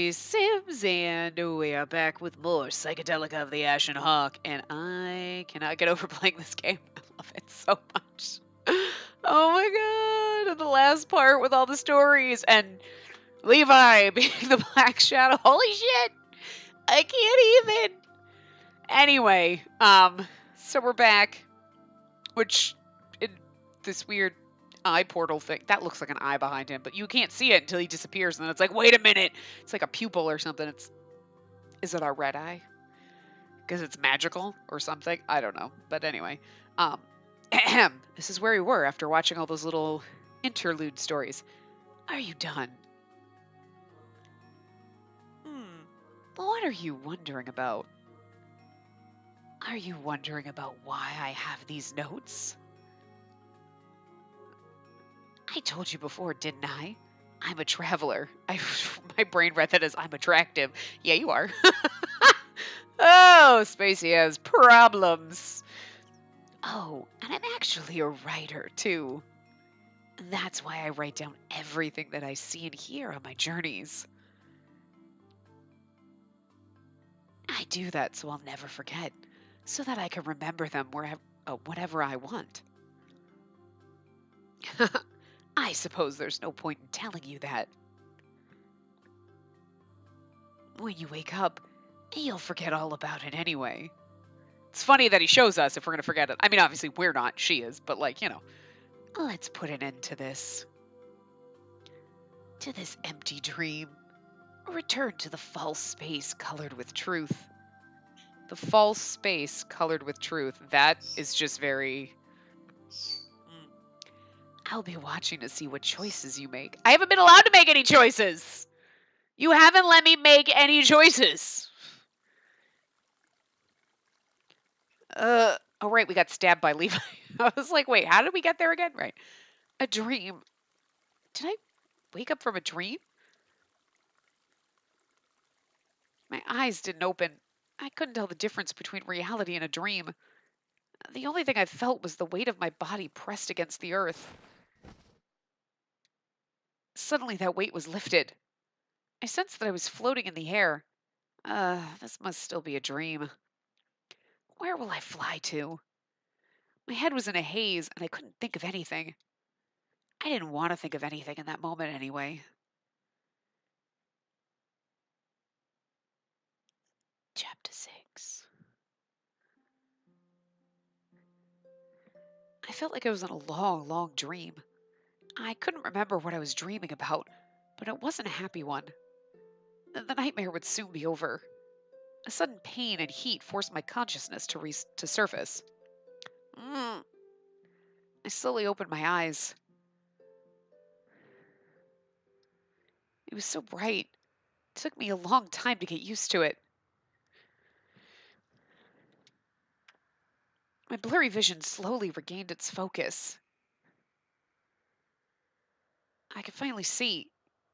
everybody, Sims, and we are back with more Psychedelica of the Ashen Hawk, and I cannot get over playing this game. I love it so much. Oh my god, and the last part with all the stories, and Levi being the Black Shadow. Holy shit! I can't even! Anyway, so we're back, which, in this weird eye portal thing. That looks like an eye behind him, but you can't see it until he disappears, and then it's like, wait a minute, it's like a pupil or something. Is it our red eye? Because it's magical or something? I don't know. But anyway, um, this is where we were after watching all those little interlude stories. Are you done? What are you wondering about? Are you wondering about why I have these notes? I told you before, didn't I? I'm a traveler. My brain read that as I'm attractive. Yeah, you are. Oh, Spacey has problems. Oh, and I'm actually a writer, too. That's why I write down everything that I see and hear on my journeys. I do that so I'll never forget, so that I can remember them whenever I want. I suppose there's no point in telling you that. When you wake up, you'll forget all about it anyway. It's funny that he shows us if we're going to forget it. I mean, obviously, we're not. She is. But, like, you know. Let's put an end to this. To this empty dream. Return to the false space colored with truth. The false space colored with truth. That is just very... I'll be watching to see what choices you make. I haven't been allowed to make any choices! You haven't let me make any choices! Oh, right, we got stabbed by Levi. I was like, wait, how did we get there again? Right. A dream. Did I wake up from a dream? My eyes didn't open. I couldn't tell the difference between reality and a dream. The only thing I felt was the weight of my body pressed against the earth. Suddenly, that weight was lifted. I sensed that I was floating in the air. This must still be a dream. Where will I fly to? My head was in a haze, and I couldn't think of anything. I didn't want to think of anything in that moment anyway. Chapter 6. I felt like I was in a long, long dream. I couldn't remember what I was dreaming about, but it wasn't a happy one. The nightmare would soon be over. A sudden pain and heat forced my consciousness to surface. I slowly opened my eyes. It was so bright. It took me a long time to get used to it. My blurry vision slowly regained its focus. I could finally see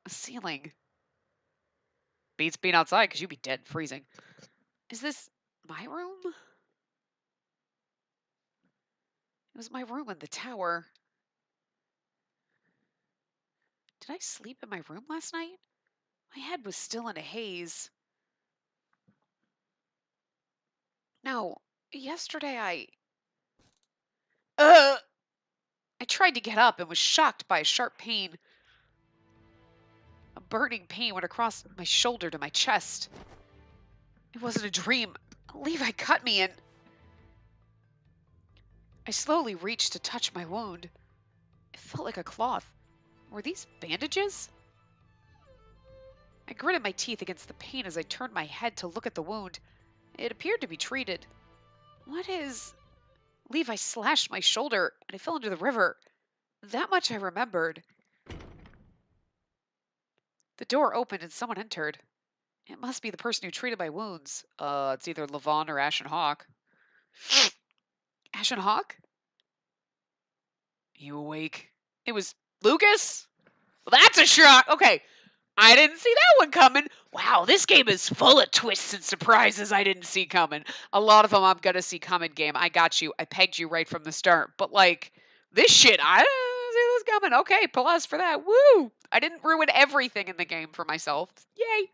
a ceiling. Beats being outside because you'd be dead freezing. Is this my room? It was my room in the tower. Did I sleep in my room last night? My head was still in a haze. No, yesterday I tried to get up and was shocked by a sharp pain. A burning pain went across my shoulder to my chest. It wasn't a dream. Levi cut me and... I slowly reached to touch my wound. It felt like a cloth. Were these bandages? I gritted my teeth against the pain as I turned my head to look at the wound. It appeared to be treated. What is... Levi slashed my shoulder and I fell into the river. That much I remembered. The door opened and someone entered. It must be the person who treated my wounds. It's either Levon or Ashen Hawk. Ashen Hawk? You awake? It was Lucas? Well, that's a shock. Okay. I didn't see that one coming. Wow, this game is full of twists and surprises I didn't see coming. A lot of them I'm going to see coming, game. I got you. I pegged you right from the start. But, like, this shit, I didn't see this coming. Okay, plus for that. Woo! I didn't ruin everything in the game for myself. Yay!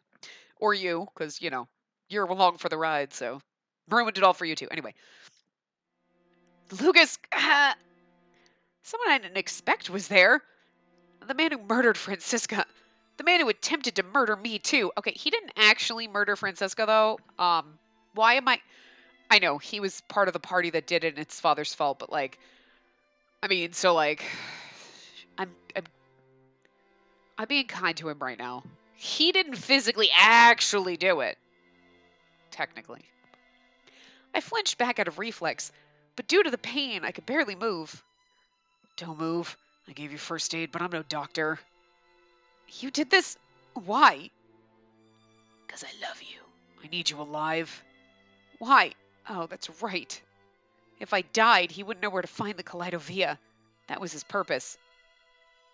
Or you, because, you're along for the ride, so ruined it all for you too. Anyway, Lucas, someone I didn't expect was there. The man who murdered Francisca. The man who attempted to murder me too. Okay, he didn't actually murder Francisca though. Why am I know he was part of the party that did it and it's his father's fault, but like, I mean, so like, I'm I'm being kind to him right now. He didn't physically actually do it. Technically. I flinched back out of reflex, but due to the pain, I could barely move. Don't move. I gave you first aid, but I'm no doctor. You did this? Why? Because I love you. I need you alive. Why? Oh, that's right. If I died, he wouldn't know where to find the Kaleidovia. That was his purpose.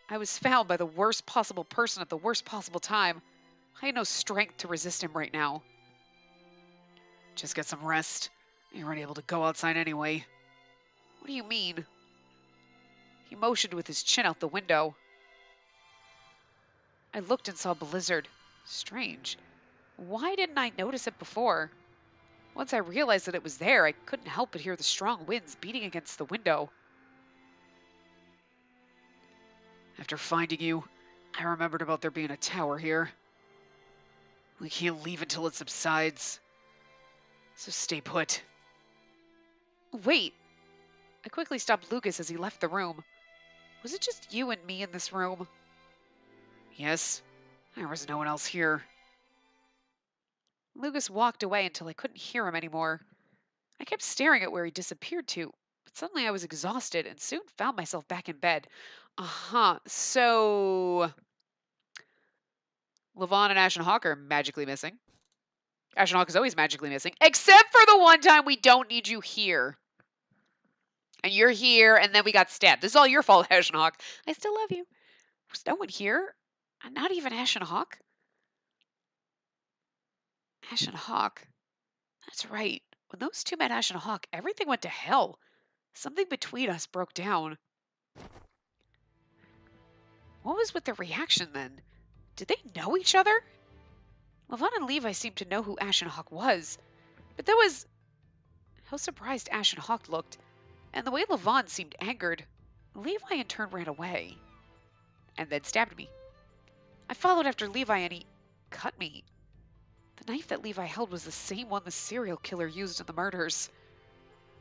I was found by the worst possible person at the worst possible time. I had no strength to resist him right now. Just get some rest. You weren't able to go outside anyway. What do you mean? He motioned with his chin out the window. I looked and saw a blizzard. Strange. Why didn't I notice it before? Once I realized that it was there, I couldn't help but hear the strong winds beating against the window. After finding you, I remembered about there being a tower here. We can't leave until it subsides. So stay put. Wait! I quickly stopped Lucas as he left the room. Was it just you and me in this room? Yes, there was no one else here. Lucas walked away until I couldn't hear him anymore. I kept staring at where he disappeared to, but suddenly I was exhausted and soon found myself back in bed. So Levon and Ashen Hawk are magically missing. Ashen Hawk is always magically missing, except for the one time we don't need you here. And you're here, and then we got stabbed. This is all your fault, Ashen Hawk. I still love you. There's no one here. Not even Ashen Hawk. Ashen Hawk. That's right. When those two met Ashen Hawk, everything went to hell. Something between us broke down. What was with the reaction then? Did they know each other? Levon and Levi seemed to know who Ashen Hawk was, but that was how surprised Ashen Hawk looked, and the way Levon seemed angered. Levi in turn ran away, and then stabbed me. I followed after Levi and he cut me. The knife that Levi held was the same one the serial killer used in the murders.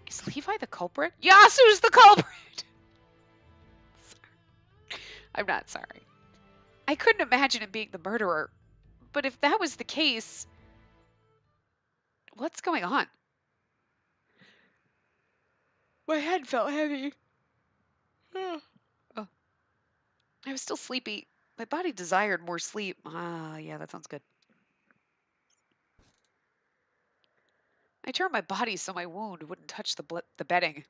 Is Levi the culprit? Yasu's the culprit! I'm not sorry. I couldn't imagine him being the murderer. But if that was the case, what's going on? My head felt heavy. Oh. I was still sleepy. My body desired more sleep. Yeah, that sounds good. I turned my body so my wound wouldn't touch the bedding.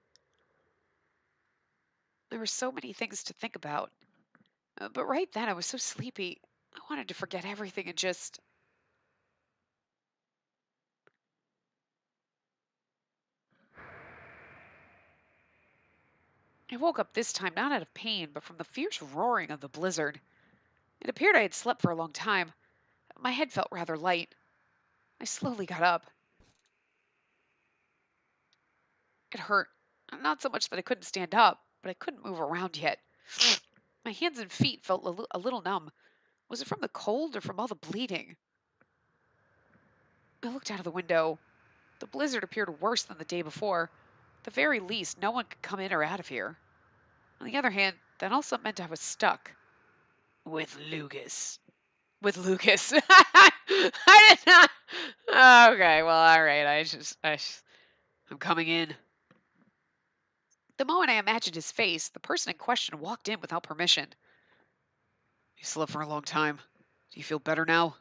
There were so many things to think about. But right then, I was so sleepy. I wanted to forget everything and just... I woke up this time not out of pain, but from the fierce roaring of the blizzard. It appeared I had slept for a long time. My head felt rather light. I slowly got up. It hurt. Not so much that I couldn't stand up, but I couldn't move around yet. My hands and feet felt a little numb. Was it from the cold or from all the bleeding? I looked out of the window. The blizzard appeared worse than the day before. At the very least, no one could come in or out of here. On the other hand, that also meant I was stuck. With Lucas. With Lucas. I did not. Okay, well, all right. I'm coming in. The moment I imagined his face, the person in question walked in without permission. You slept for a long time. Do you feel better now?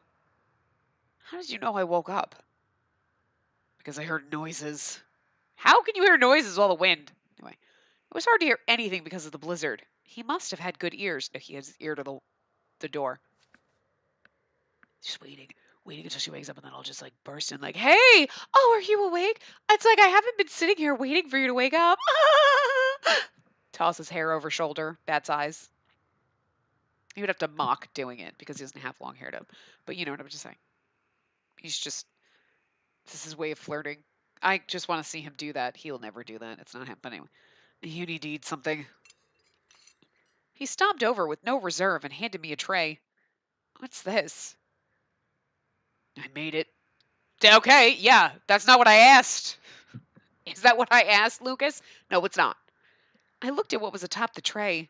How did you know I woke up? Because I heard noises. How can you hear noises while the wind? Anyway, it was hard to hear anything because of the blizzard. He must have had good ears. No, he has his ear to the door. Just waiting until she wakes up, and then I'll just like burst in like, "Hey, oh, are you awake?" It's like I haven't been sitting here waiting for you to wake up. Toss his hair over shoulder, bat size. He would have to mock doing it because he doesn't have long hair to. But you know what I'm just saying. He's just, this is his way of flirting. I just want to see him do that. He'll never do that. It's not happening. You need to eat something. He stomped over with no reserve and handed me a tray. What's this? I made it. Okay, yeah, that's not what I asked. Is that what I asked, Lucas? No, it's not. I looked at what was atop the tray.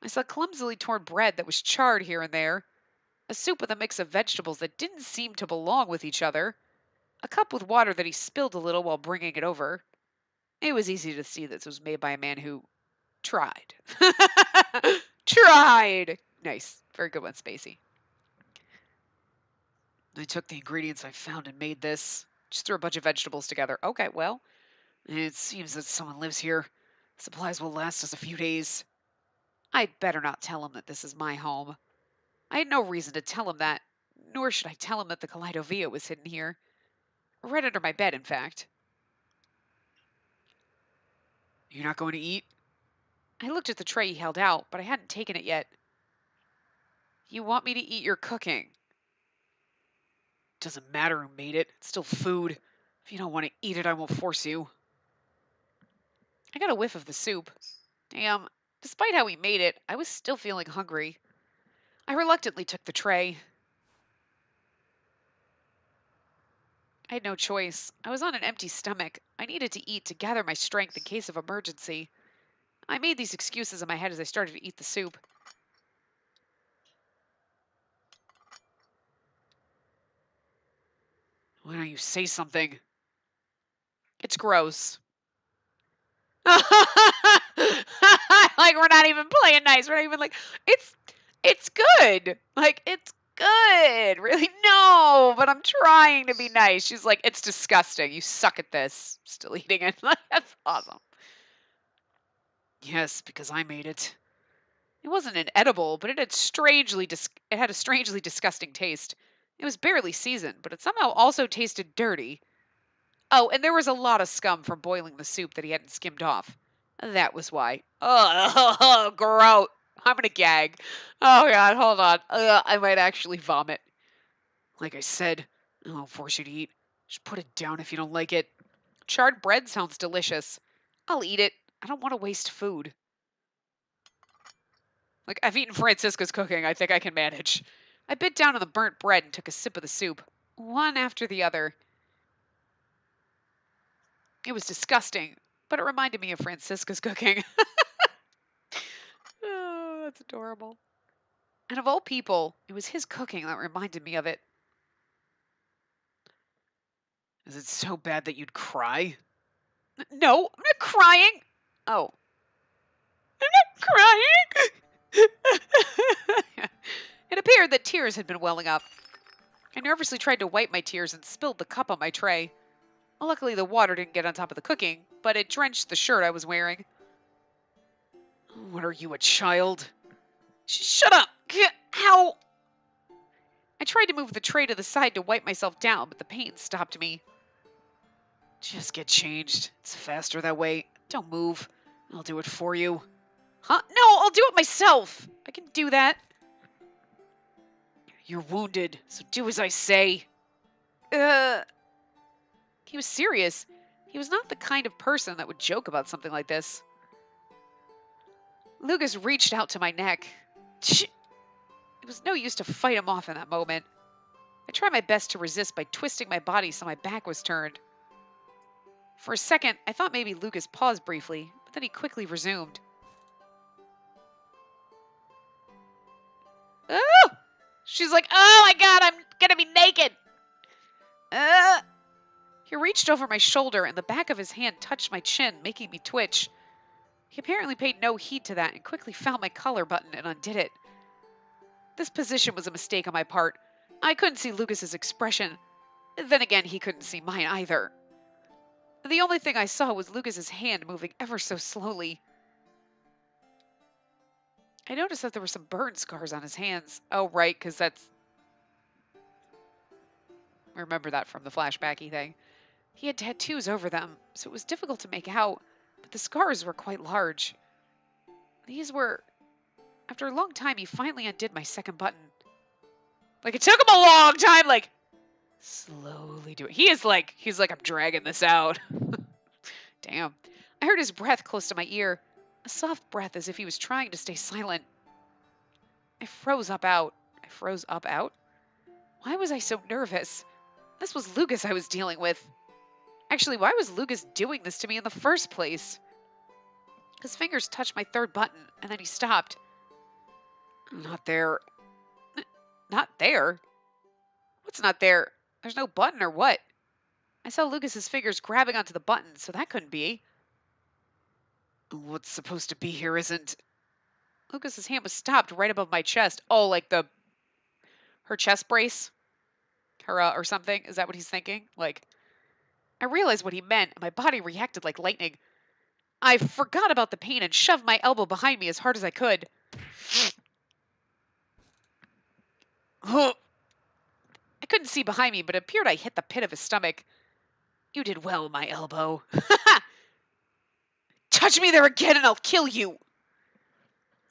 I saw clumsily torn bread that was charred here and there, a soup with a mix of vegetables that didn't seem to belong with each other, a cup with water that he spilled a little while bringing it over. It was easy to see this was made by a man who tried. Tried! Nice. Very good one, Spacey. I took the ingredients I found and made this. Just threw a bunch of vegetables together. Okay, well, it seems that someone lives here. Supplies will last us a few days. I'd better not tell him that this is my home. I had no reason to tell him that, nor should I tell him that the Kaleidovia was hidden here. Right under my bed, in fact. You're not going to eat? I looked at the tray he held out, but I hadn't taken it yet. You want me to eat your cooking? Doesn't matter who made it. It's still food. If you don't want to eat it, I won't force you. I got a whiff of the soup. Damn, despite how he made it, I was still feeling hungry. I reluctantly took the tray. I had no choice. I was on an empty stomach. I needed to eat to gather my strength in case of emergency. I made these excuses in my head as I started to eat the soup. Why don't you say something? It's gross. Like, we're not even playing nice. We're not even like, it's good. Like, it's good. Really? No, but I'm trying to be nice. She's like, it's disgusting. You suck at this. Still eating it. That's awesome. Yes, because I made it. It wasn't an edible, but it had a strangely disgusting taste. It was barely seasoned, but it somehow also tasted dirty. Oh, and there was a lot of scum from boiling the soup that he hadn't skimmed off. That was why. Oh, gross. I'm gonna gag. Oh god, hold on. I might actually vomit. Like I said, I won't force you to eat. Just put it down if you don't like it. Charred bread sounds delicious. I'll eat it. I don't want to waste food. Like, I've eaten Francisca's cooking. I think I can manage. I bit down on the burnt bread and took a sip of the soup. One after the other. It was disgusting, but it reminded me of Francisca's cooking. Oh, that's adorable. And of all people, it was his cooking that reminded me of it. Is it so bad that you'd cry? No, I'm not crying. Oh. I'm not crying. It appeared that tears had been welling up. I nervously tried to wipe my tears and spilled the cup on my tray. Luckily, the water didn't get on top of the cooking, but it drenched the shirt I was wearing. What are you, a child? Shut up! Ow! I tried to move the tray to the side to wipe myself down, but the pain stopped me. Just get changed. It's faster that way. Don't move. I'll do it for you. Huh? No, I'll do it myself! I can do that. You're wounded, so do as I say. He was serious. He was not the kind of person that would joke about something like this. Lucas reached out to my neck. It was no use to fight him off in that moment. I tried my best to resist by twisting my body so my back was turned. For a second, I thought maybe Lucas paused briefly, but then he quickly resumed. Oh! She's like, oh my god, I'm gonna be naked! He reached over my shoulder and the back of his hand touched my chin, making me twitch. He apparently paid no heed to that and quickly found my collar button and undid it. This position was a mistake on my part. I couldn't see Lucas's expression. Then again, he couldn't see mine either. The only thing I saw was Lucas's hand moving ever so slowly. I noticed that there were some burn scars on his hands. Oh, right, because that's... I remember that from the flashbacky thing. He had tattoos over them, so it was difficult to make out, but the scars were quite large. These were... After a long time, he finally undid my second button. Like, it took him a long time, like... Slowly do it. He's like, I'm dragging this out. Damn. I heard his breath close to my ear. A soft breath as if he was trying to stay silent. I froze up out. I froze up out? Why was I so nervous? This was Lucas I was dealing with. Actually, why was Lucas doing this to me in the first place? His fingers touched my third button, and then he stopped. Not there. Not there? What's not there? There's no button or what? I saw Lucas's fingers grabbing onto the button, so that couldn't be. What's supposed to be here isn't. Lucas's hand was stopped right above my chest. Oh, like her chest brace? Her, or something? Is that what he's thinking? Like, I realized what he meant, and my body reacted like lightning. I forgot about the pain and shoved my elbow behind me as hard as I could. I couldn't see behind me, but it appeared I hit the pit of his stomach. You did well, my elbow. Touch me there again and I'll kill you.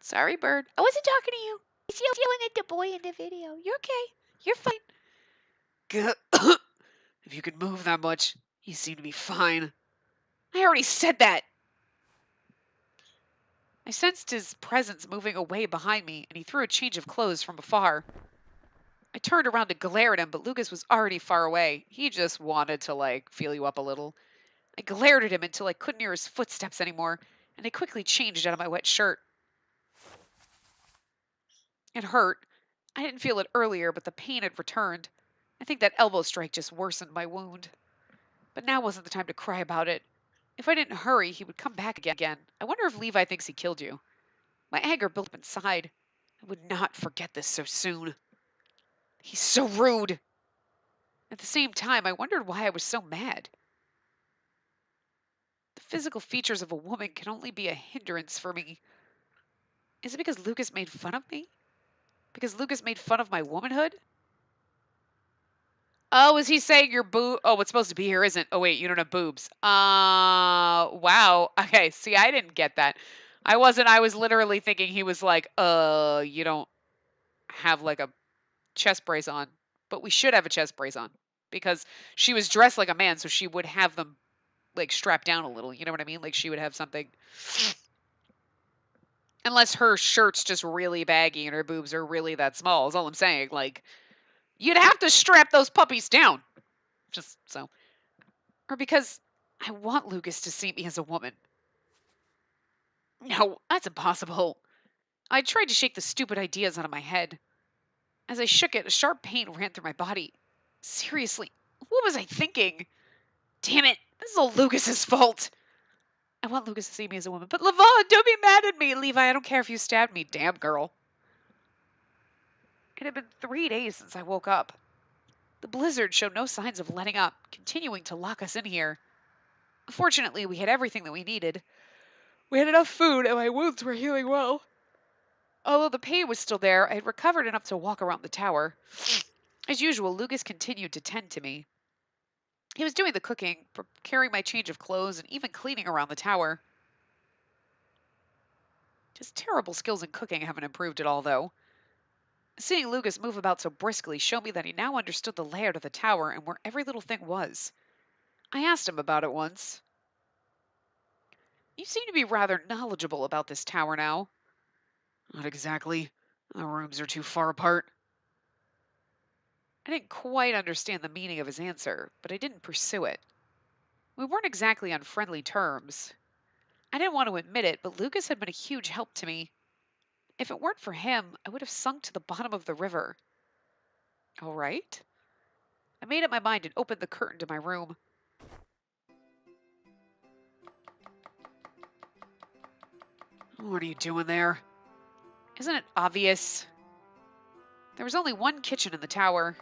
Sorry, bird. I wasn't talking to you. He's yelling at the boy in the video. You're okay. You're fine. If you could move that much, you seem to be fine. I already said that. I sensed his presence moving away behind me, and he threw a change of clothes from afar. I turned around to glare at him, but Lucas was already far away. He just wanted to, like, feel you up a little. I glared at him until I couldn't hear his footsteps anymore, and I quickly changed out of my wet shirt. It hurt. I didn't feel it earlier, but the pain had returned. I think that elbow strike just worsened my wound. But now wasn't the time to cry about it. If I didn't hurry, he would come back again. I wonder if Levi thinks he killed you. My anger built up inside. I would not forget this so soon. He's so rude. At the same time, I wondered why I was so mad. The physical features of a woman can only be a hindrance for me. Is it because Lucas made fun of me? Because Lucas made fun of my womanhood? Oh, is he saying your boob? Oh, what's supposed to be here isn't. Oh, wait, you don't have boobs. Wow. Okay, see, I didn't get that. I was literally thinking he was like, you don't have like a chest brace on. But we should have a chest brace on. Because she was dressed like a man, so she would have them like strapped down a little. You know what I mean? Like she would have something. Unless her shirt's just really baggy and her boobs are really that small, is all I'm saying. Like, you'd have to strap those puppies down. Just so. Or because I want Lucas to see me as a woman. No, that's impossible. I tried to shake the stupid ideas out of my head. As I shook it, a sharp pain ran through my body. Seriously, what was I thinking? Damn it, this is all Lucas's fault. I want Lucas to see me as a woman, but Lavon, don't be mad at me. Levi, I don't care if you stabbed me, damn girl. It had been 3 days since I woke up. The blizzard showed no signs of letting up, continuing to lock us in here. Fortunately, we had everything that we needed. We had enough food, and my wounds were healing well. Although the pain was still there, I had recovered enough to walk around the tower. As usual, Lucas continued to tend to me. He was doing the cooking, preparing my change of clothes, and even cleaning around the tower. His terrible skills in cooking haven't improved at all, though. Seeing Lucas move about so briskly showed me that he now understood the layout of the tower and where every little thing was. I asked him about it once. You seem to be rather knowledgeable about this tower now. Not exactly. The rooms are too far apart. I didn't quite understand the meaning of his answer, but I didn't pursue it. We weren't exactly on friendly terms. I didn't want to admit it, but Lucas had been a huge help to me. If it weren't for him, I would have sunk to the bottom of the river. All right. I made up my mind and opened the curtain to my room. What are you doing there? Isn't it obvious? There was only one kitchen in the tower.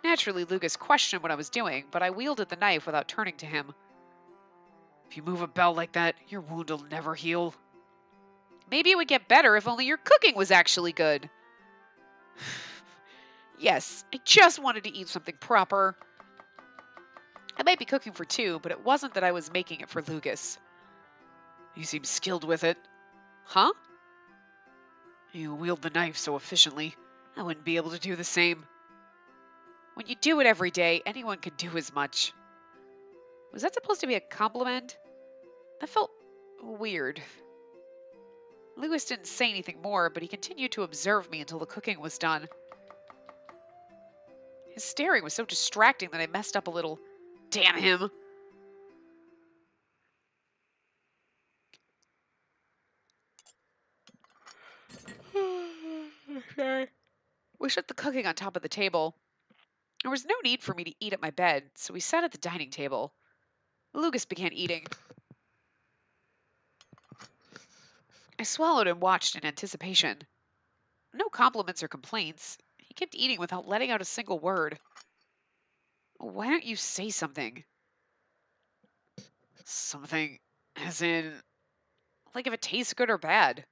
Naturally, Lucas questioned what I was doing, but I wielded the knife without turning to him. If you move a bell like that, your wound will never heal. Maybe it would get better if only your cooking was actually good. Yes, I just wanted to eat something proper. I might be cooking for two, but it wasn't that I was making it for Lucas. You seem skilled with it. Huh? You wield the knife so efficiently. I wouldn't be able to do the same. When you do it every day, anyone can do as much. Was that supposed to be a compliment? That felt weird. Lewis didn't say anything more, but he continued to observe me until the cooking was done. His staring was so distracting that I messed up a little. Damn him! Sorry. We shut the cooking on top of the table. There was no need for me to eat at my bed, so we sat at the dining table. Lucas began eating. I swallowed and watched in anticipation. No compliments or complaints. He kept eating without letting out a single word. Why don't you say something? Something as in, like if it tastes good or bad.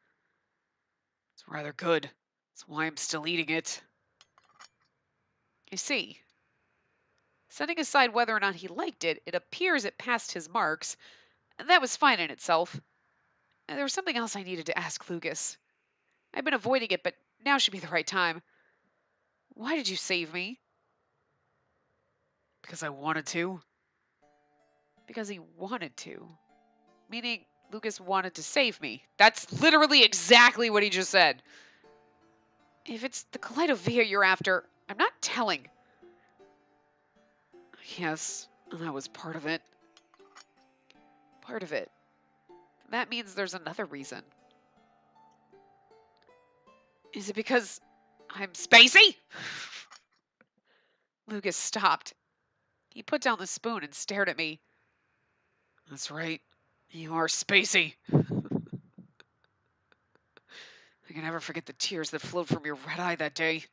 It's rather good. That's why I'm still eating it. You see, setting aside whether or not he liked it, it appears it passed his marks, and that was fine in itself. And there was something else I needed to ask Lucas. I've been avoiding it, but now should be the right time. Why did you save me? Because I wanted to. Because he wanted to. Meaning, Lucas wanted to save me. That's literally exactly what he just said. If it's the Kaleidovia you're after, I'm not telling. Yes, that was part of it. Part of it. That means there's another reason. Is it because I'm Spacey? Lucas stopped. He put down the spoon and stared at me. That's right. You are Spacey. I can never forget the tears that flowed from your red eye that day.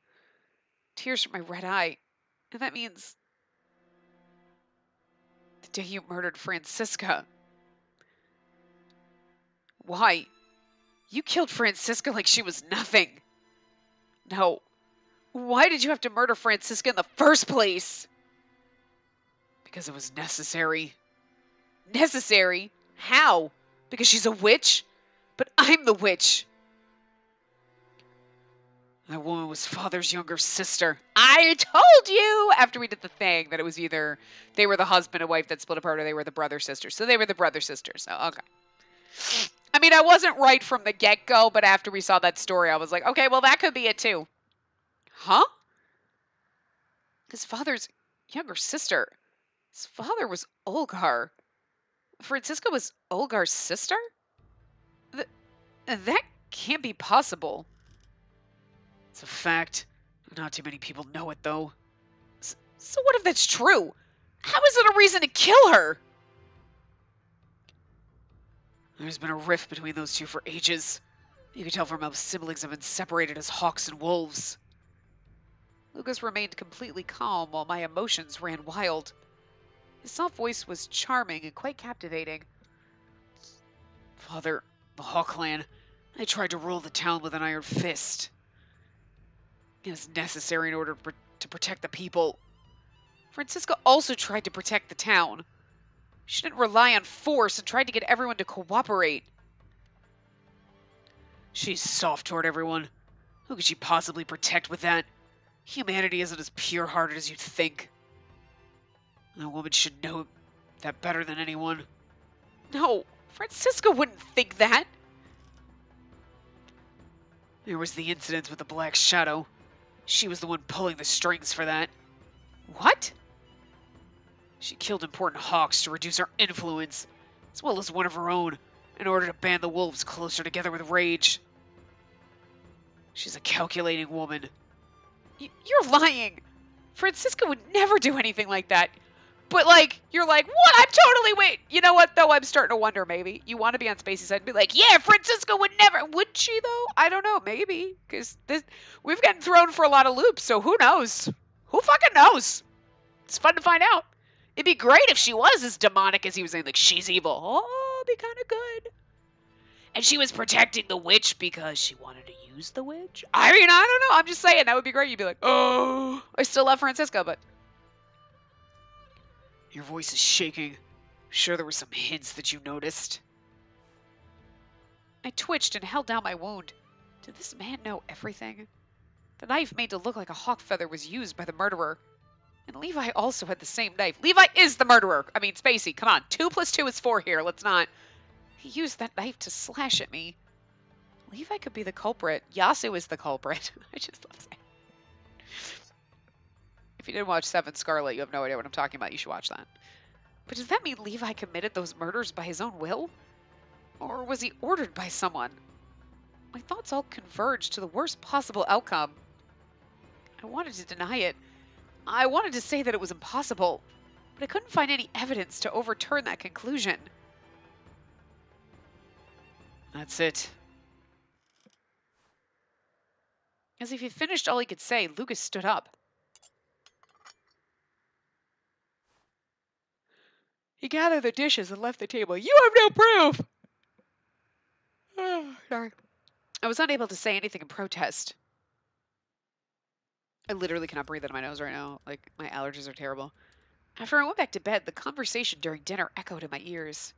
Tears from my red eye. And that means the day you murdered Francisca. Why? You killed Francisca like she was nothing. No. Why did you have to murder Francisca in the first place? Because it was necessary. Necessary? How? Because she's a witch? But I'm the witch. That woman was Father's younger sister. I told you after we did the thing that it was either they were the husband and wife that split apart or they were the brother sisters. So they were the brother sisters. So, okay. I mean, I wasn't right from the get-go, but after we saw that story, I was like, okay, well, that could be it too. Huh? His father's younger sister. His father was Olgar. Francisca was Olgar's sister? That can't be possible. It's a fact. Not too many people know it, though. So what if that's true? How is it a reason to kill her? There's been a rift between those two for ages. You can tell from how siblings have been separated as hawks and wolves. Lucas remained completely calm while my emotions ran wild. His soft voice was charming and quite captivating. Father, the Hawk clan, they tried to rule the town with an iron fist. It was necessary in order to protect the people. Francisca also tried to protect the town. She didn't rely on force and tried to get everyone to cooperate. She's soft toward everyone. Who could she possibly protect with that? Humanity isn't as pure-hearted as you'd think. That woman should know that better than anyone. No, Francisca wouldn't think that. There was the incident with the Black Shadow. She was the one pulling the strings for that. What? She killed important hawks to reduce our influence, as well as one of her own, in order to band the wolves closer together with rage. She's a calculating woman. You're lying. Francisca would never do anything like that. But, like, you're like, what? I'm totally, wait. You know what, though? I'm starting to wonder, maybe. You want to be on Spacey's side and be like, yeah, Francisca would never. Would she, though? I don't know. Maybe. Because we've gotten thrown for a lot of loops, so who knows? Who fucking knows? It's fun to find out. It'd be great if she was as demonic as he was saying, like, she's evil. Oh, it'd be kind of good. And she was protecting the witch because she wanted to use the witch? I mean, I don't know. I'm just saying, that would be great. You'd be like, oh, I still love Francisca, but... Your voice is shaking. I'm sure there were some hints that you noticed. I twitched and held down my wound. Did this man know everything? The knife made to look like a hawk feather was used by the murderer. And Levi also had the same knife. Levi is the murderer. I mean, Spacey, come on. 2 plus 2 is 4 here. Let's not. He used that knife to slash at me. Levi could be the culprit. Yasu is the culprit. I just love saying. If you didn't watch Seven Scarlet, you have no idea what I'm talking about. You should watch that. But does that mean Levi committed those murders by his own will? Or was he ordered by someone? My thoughts all converged to the worst possible outcome. I wanted to deny it. I wanted to say that it was impossible, but I couldn't find any evidence to overturn that conclusion. That's it. As if he finished all he could say, Lucas stood up. He gathered the dishes and left the table. You have no proof! Sorry. I was unable to say anything in protest. I literally cannot breathe out of my nose right now. Like, my allergies are terrible. After I went back to bed, the conversation during dinner echoed in my ears.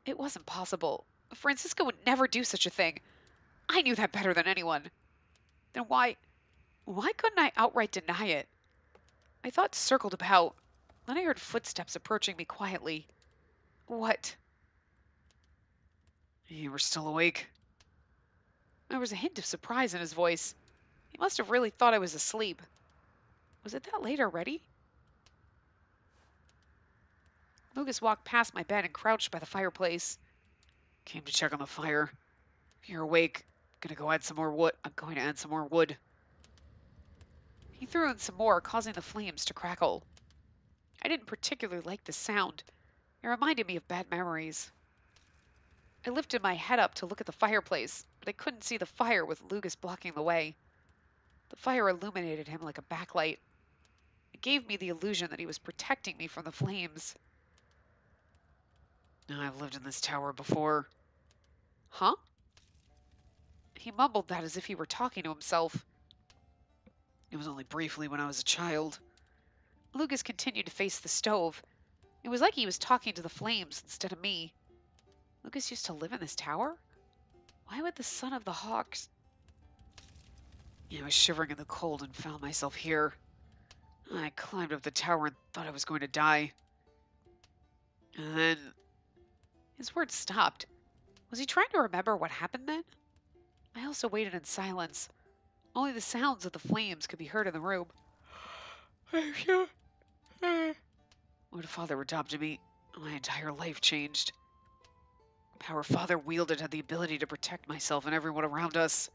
It wasn't possible. Francisco would never do such a thing. I knew that better than anyone. Then why couldn't I outright deny it? My thoughts circled about. Then I heard footsteps approaching me quietly. What? You were still awake? There was a hint of surprise in his voice. He must have really thought I was asleep. Was it that late already? Lucas walked past my bed and crouched by the fireplace. Came to check on the fire. If you're awake, I'm going to add some more wood. He threw in some more, causing the flames to crackle. I didn't particularly like the sound. It reminded me of bad memories. I lifted my head up to look at the fireplace, but I couldn't see the fire with Lucas blocking the way. The fire illuminated him like a backlight. It gave me the illusion that he was protecting me from the flames. I've lived in this tower before. Huh? He mumbled that as if he were talking to himself. It was only briefly when I was a child. Lucas continued to face the stove. It was like he was talking to the flames instead of me. Lucas used to live in this tower? Why would the son of the Hawks... I was shivering in the cold and found myself here. I climbed up the tower and thought I was going to die. And then... His words stopped. Was he trying to remember what happened then? I also waited in silence. Only the sounds of the flames could be heard in the room. When Father adopted me, my entire life changed. The power Father wielded had the ability to protect myself and everyone around us.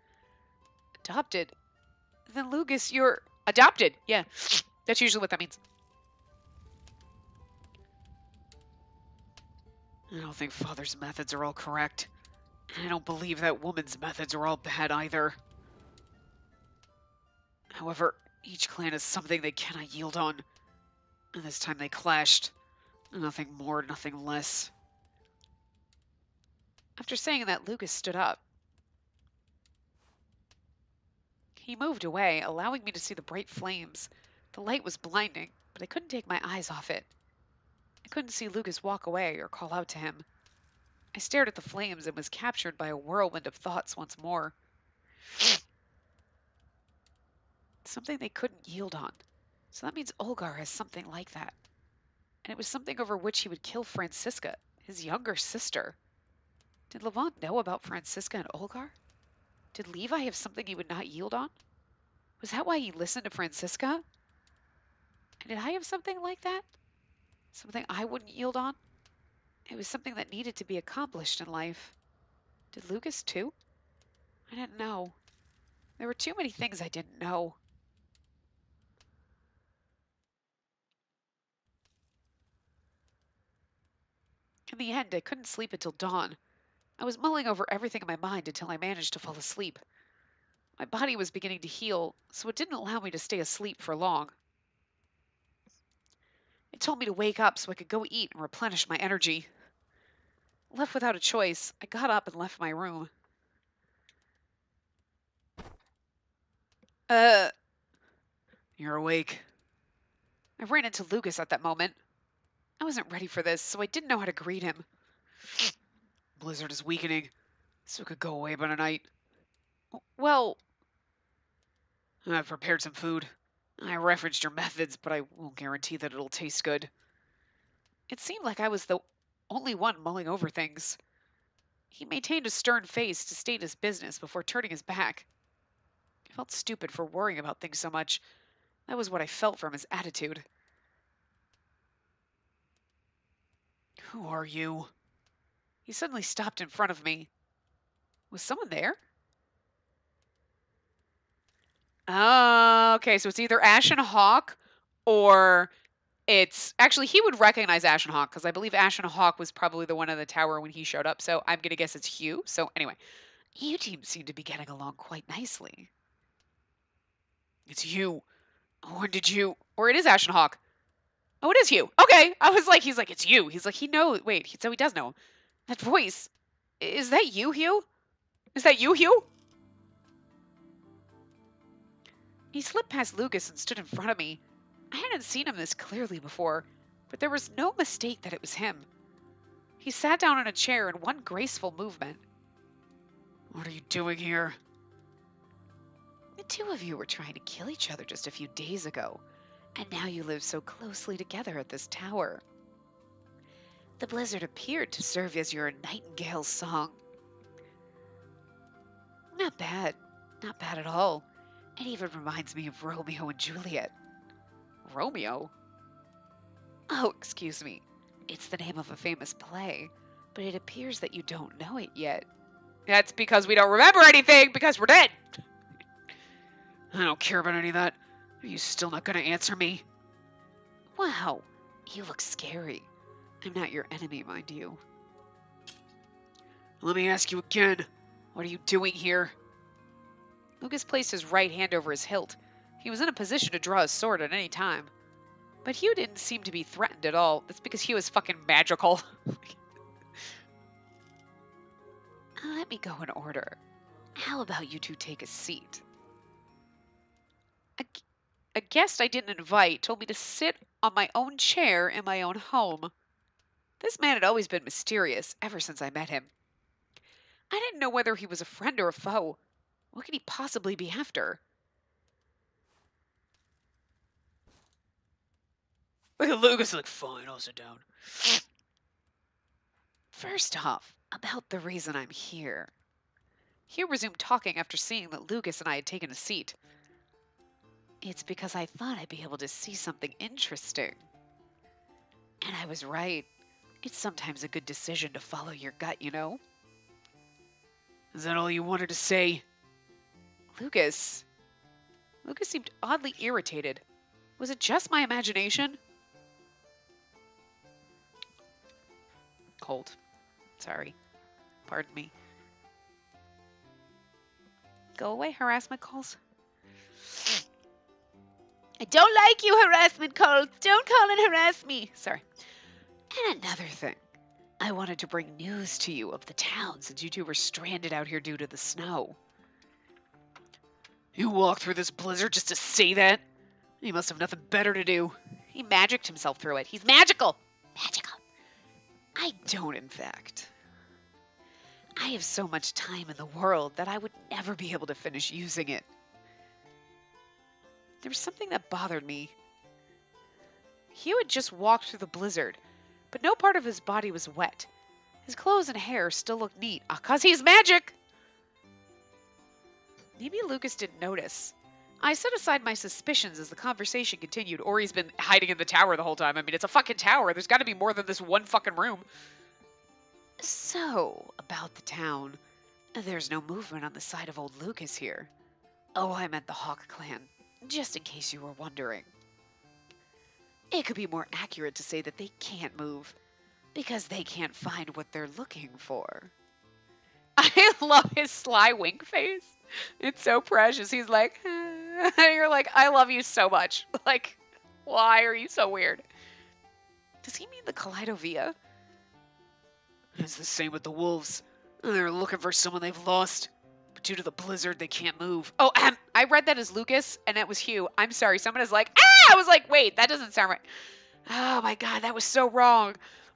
Adopted? Then Lucas, you're... Adopted! Yeah, that's usually what that means. I don't think Father's methods are all correct. And I don't believe that woman's methods are all bad either. However, each clan has something they cannot yield on. And this time they clashed. Nothing more, nothing less. After saying that, Lucas stood up. He moved away, allowing me to see the bright flames. The light was blinding, but I couldn't take my eyes off it. I couldn't see Lucas walk away or call out to him. I stared at the flames and was captured by a whirlwind of thoughts once more. Something they couldn't yield on. So that means Olgar has something like that. And it was something over which he would kill Francisca, his younger sister. Did Levant know about Francisca and Olgar? Did Levi have something he would not yield on? Was that why he listened to Francisca? And did I have something like that? Something I wouldn't yield on? It was something that needed to be accomplished in life. Did Lucas too? I didn't know. There were too many things I didn't know. In the end, I couldn't sleep until dawn. I was mulling over everything in my mind until I managed to fall asleep. My body was beginning to heal, so it didn't allow me to stay asleep for long. It told me to wake up so I could go eat and replenish my energy. Left without a choice, I got up and left my room. You're awake. I ran into Lucas at that moment. I wasn't ready for this, so I didn't know how to greet him. Blizzard is weakening, so it could go away by tonight. Well, I've prepared some food. I referenced your methods, but I won't guarantee that it'll taste good. It seemed like I was the only one mulling over things. He maintained a stern face to state his business before turning his back. I felt stupid for worrying about things so much. That was what I felt from his attitude. Who are you? He suddenly stopped in front of me. Was someone there? Okay, so it's either Ashen Hawk or it's actually he would recognize Ashen Hawk because I believe Ashen Hawk was probably the one in the tower when he showed up. So I'm gonna guess it's Hugh. So anyway, you team seem to be getting along quite nicely. It's Hugh. When did you? Or it is Ashen Hawk. Oh, it is Hugh. Okay, I was like, he's like, it's you. He's like, he knows. Wait, so he does know. That voice. Is that you, Hugh? Is that you, Hugh? He slipped past Lucas and stood in front of me. I hadn't seen him this clearly before, but there was no mistake that it was him. He sat down in a chair in one graceful movement. What are you doing here? The two of you were trying to kill each other just a few days ago, and now you live so closely together at this tower. The blizzard appeared to serve as your nightingale's song. Not bad. Not bad at all. It even reminds me of Romeo and Juliet. Romeo? Oh, excuse me. It's the name of a famous play, but it appears that you don't know it yet. That's because we don't remember anything, because we're dead. I don't care about any of that. Are you still not going to answer me? Wow, you look scary. I'm not your enemy, mind you. Let me ask you again. What are you doing here? Lucas placed his right hand over his hilt. He was in a position to draw his sword at any time. But Hugh didn't seem to be threatened at all. That's because Hugh is fucking magical. Let me go in order. How about you two take a seat? A guest I didn't invite told me to sit on my own chair in my own home. This man had always been mysterious ever since I met him. I didn't know whether he was a friend or a foe. What could he possibly be after? Look at Lucas like, fine, I'll sit down. First off, about the reason I'm here. Hugh resumed talking after seeing that Lucas and I had taken a seat. It's because I thought I'd be able to see something interesting. And I was right. It's sometimes a good decision to follow your gut, you know? Is that all you wanted to say? Lucas seemed oddly irritated. Was it just my imagination? Cold. Sorry. Pardon me. Go away, harassment calls. I don't like you, harassment calls. Don't call and harass me. Sorry. And another thing. I wanted to bring news to you of the town since you two were stranded out here due to the snow. You walked through this blizzard just to say that? He must have nothing better to do. He magicked himself through it. He's magical. Magical. I don't, in fact. I have so much time in the world that I would never be able to finish using it. There was something that bothered me. Hugh had just walked through the blizzard, but no part of his body was wet. His clothes and hair still looked neat, 'cause he's magic! Maybe Lucas didn't notice. I set aside my suspicions as the conversation continued, or he's been hiding in the tower the whole time. I mean, it's a fucking tower. There's got to be more than this one fucking room. So, about the town. There's no movement on the side of old Lucas here. Oh, I meant the Hawk clan, just in case you were wondering. It could be more accurate to say that they can't move, because they can't find what they're looking for. I love his sly wink face. It's so precious. He's like, you're like, I love you so much. Like, why are you so weird? Does he mean the Kaleidovia? It's the same with the wolves. They're looking for someone they've lost. But due to the blizzard, they can't move. Oh, I read that as Lucas, and that was Hugh. I'm sorry. Someone is like, ah! I was like, wait, that doesn't sound right. Oh, my God. That was so wrong.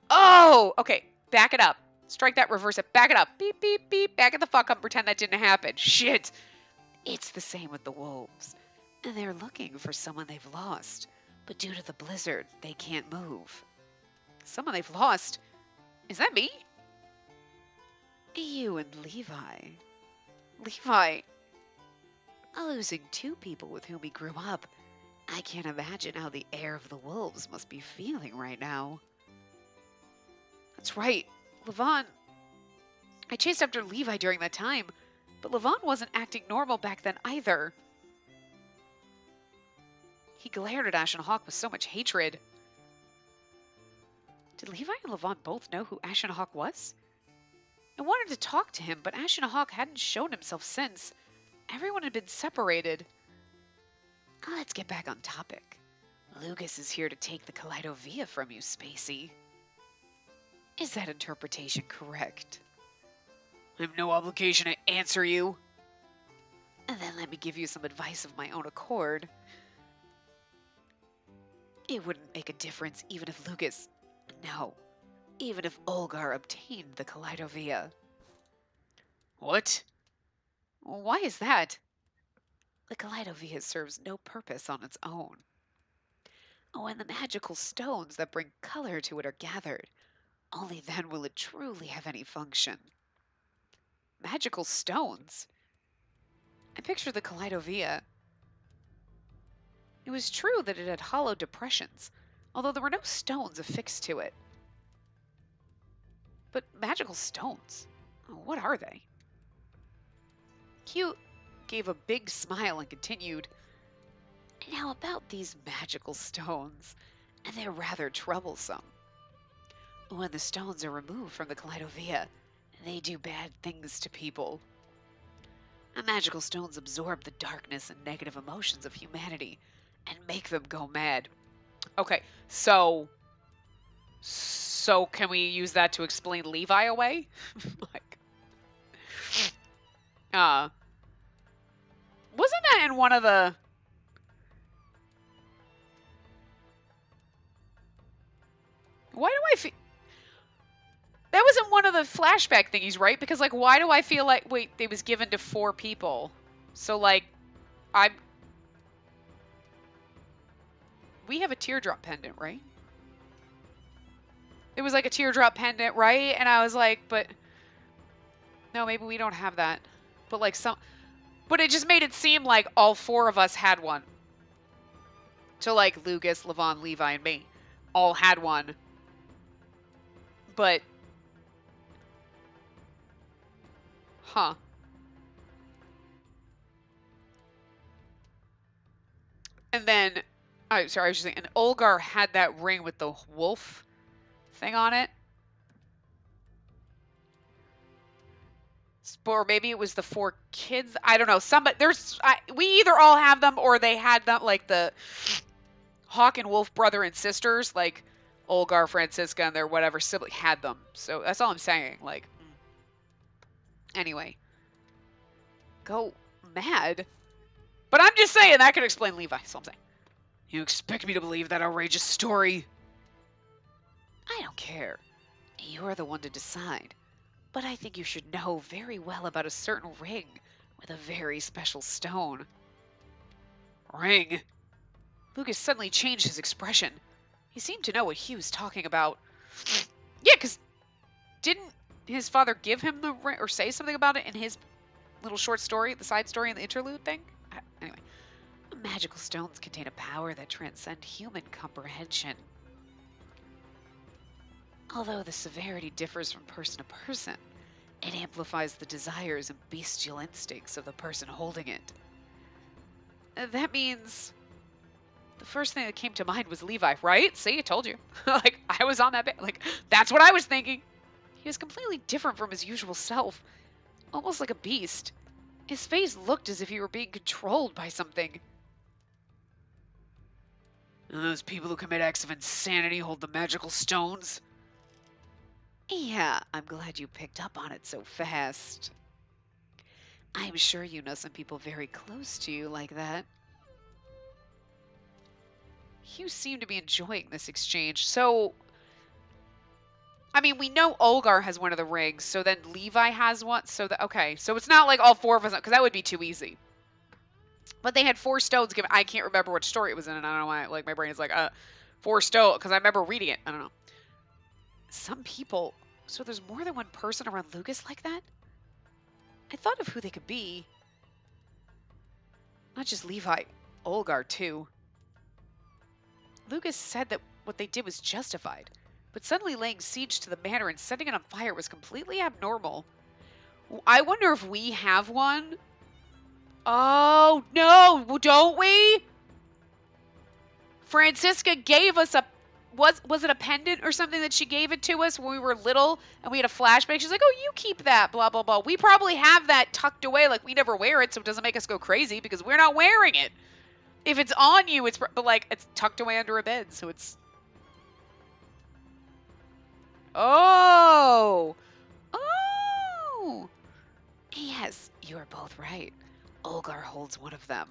Oh, okay. Back it up. Strike that, reverse it. Back it up. Beep, beep, beep. Back it the fuck up. Pretend that didn't happen. Shit. It's the same with the wolves. And they're looking for someone they've lost, but due to the blizzard, they can't move. Someone they've lost? Is that me? You and Levi. Levi. Losing two people with whom he grew up. I can't imagine how the heir of the wolves must be feeling right now. That's right, Levon. I chased after Levi during that time, but Levon wasn't acting normal back then either. He glared at Ashen Hawk with so much hatred. Did Levi and Levon both know who Ashen Hawk was? I wanted to talk to him, but Ashen Hawk hadn't shown himself since. Everyone had been separated. Let's get back on topic. Lucas is here to take the Kaleidovia from you, Spacey. Is that interpretation correct? I have no obligation to answer you. And then let me give you some advice of my own accord. It wouldn't make a difference even if Lucas... No. Even if Olgar obtained the Kaleidovia. What? Why is that? The Kaleidovia serves no purpose on its own. When the magical stones that bring color to it are gathered, only then will it truly have any function. Magical stones? I picture the Kaleidovia. It was true that it had hollow depressions, although there were no stones affixed to it. But magical stones? What are they? Q gave a big smile and continued, Now about these magical stones, and they're rather troublesome. When the stones are removed from the Kaleidovia, they do bad things to people. Magical stones absorb the darkness and negative emotions of humanity and make them go mad. Okay, so can we use that to explain Levi away? Like, wasn't that in one of the... Why do I feel... That was in one of the flashback thingies, right? Because, like, why do I feel like... Wait, it was given to 4 people. So, like, we have a teardrop pendant, right? It was like a teardrop pendant, right? And I was like, but... No, maybe we don't have that. But, like, But it just made it seem like all 4 of us had one. So, like, Lucas, Levon, Levi, and me all had one. But... Huh. And then... sorry, I was just saying, and Olgar had that ring with the wolf thing on it. Or maybe it was the 4 kids. I don't know. We either all have them or they had them, like the Hawk and Wolf brother and sisters, like Olgar, Francisca, and their whatever sibling had them. So that's all I'm saying. Like, anyway, go mad. But I'm just saying that could explain Levi. So I'm saying, you expect me to believe that outrageous story? I don't care. You're the one to decide. But I think you should know very well about a certain ring with a very special stone. Ring? Lucas suddenly changed his expression. He seemed to know what Hugh was talking about. Yeah, because didn't his father give him the ring or say something about it in his little short story, the side story in the interlude thing? Anyway, magical stones contain a power that transcends human comprehension. Although the severity differs from person to person, it amplifies the desires and bestial instincts of the person holding it. That means... The first thing that came to mind was Levi, right? See, I told you. Like, I was on that... Like, that's what I was thinking. He was completely different from his usual self. Almost like a beast. His face looked as if he were being controlled by something. And those people who commit acts of insanity hold the magical stones? Yeah, I'm glad you picked up on it so fast. I'm sure you know some people very close to you like that. You seem to be enjoying this exchange. So, I mean, we know Olgar has one of the rings, so then Levi has one. So, okay, so it's not like all 4 of us, because that would be too easy. But they had 4 stones given. I can't remember which story it was in, and I don't know why. Like, my brain is like, 4 stone, because I remember reading it. I don't know. Some people. So there's more than one person around Lucas like that? I thought of who they could be. Not just Levi. Olgar, too. Lucas said that what they did was justified, but suddenly laying siege to the manor and setting it on fire was completely abnormal. I wonder if we have one. Oh, no, don't we? Francisca gave us a, was it a pendant or something that she gave it to us when we were little and we had a flashback? She's like, oh, you keep that, blah, blah, blah. We probably have that tucked away, like we never wear it, so it doesn't make us go crazy because we're not wearing it. If it's on you, it's, but like, it's tucked away under a bed, so it's... Oh! Oh! Yes, you are both right. Olgar holds one of them.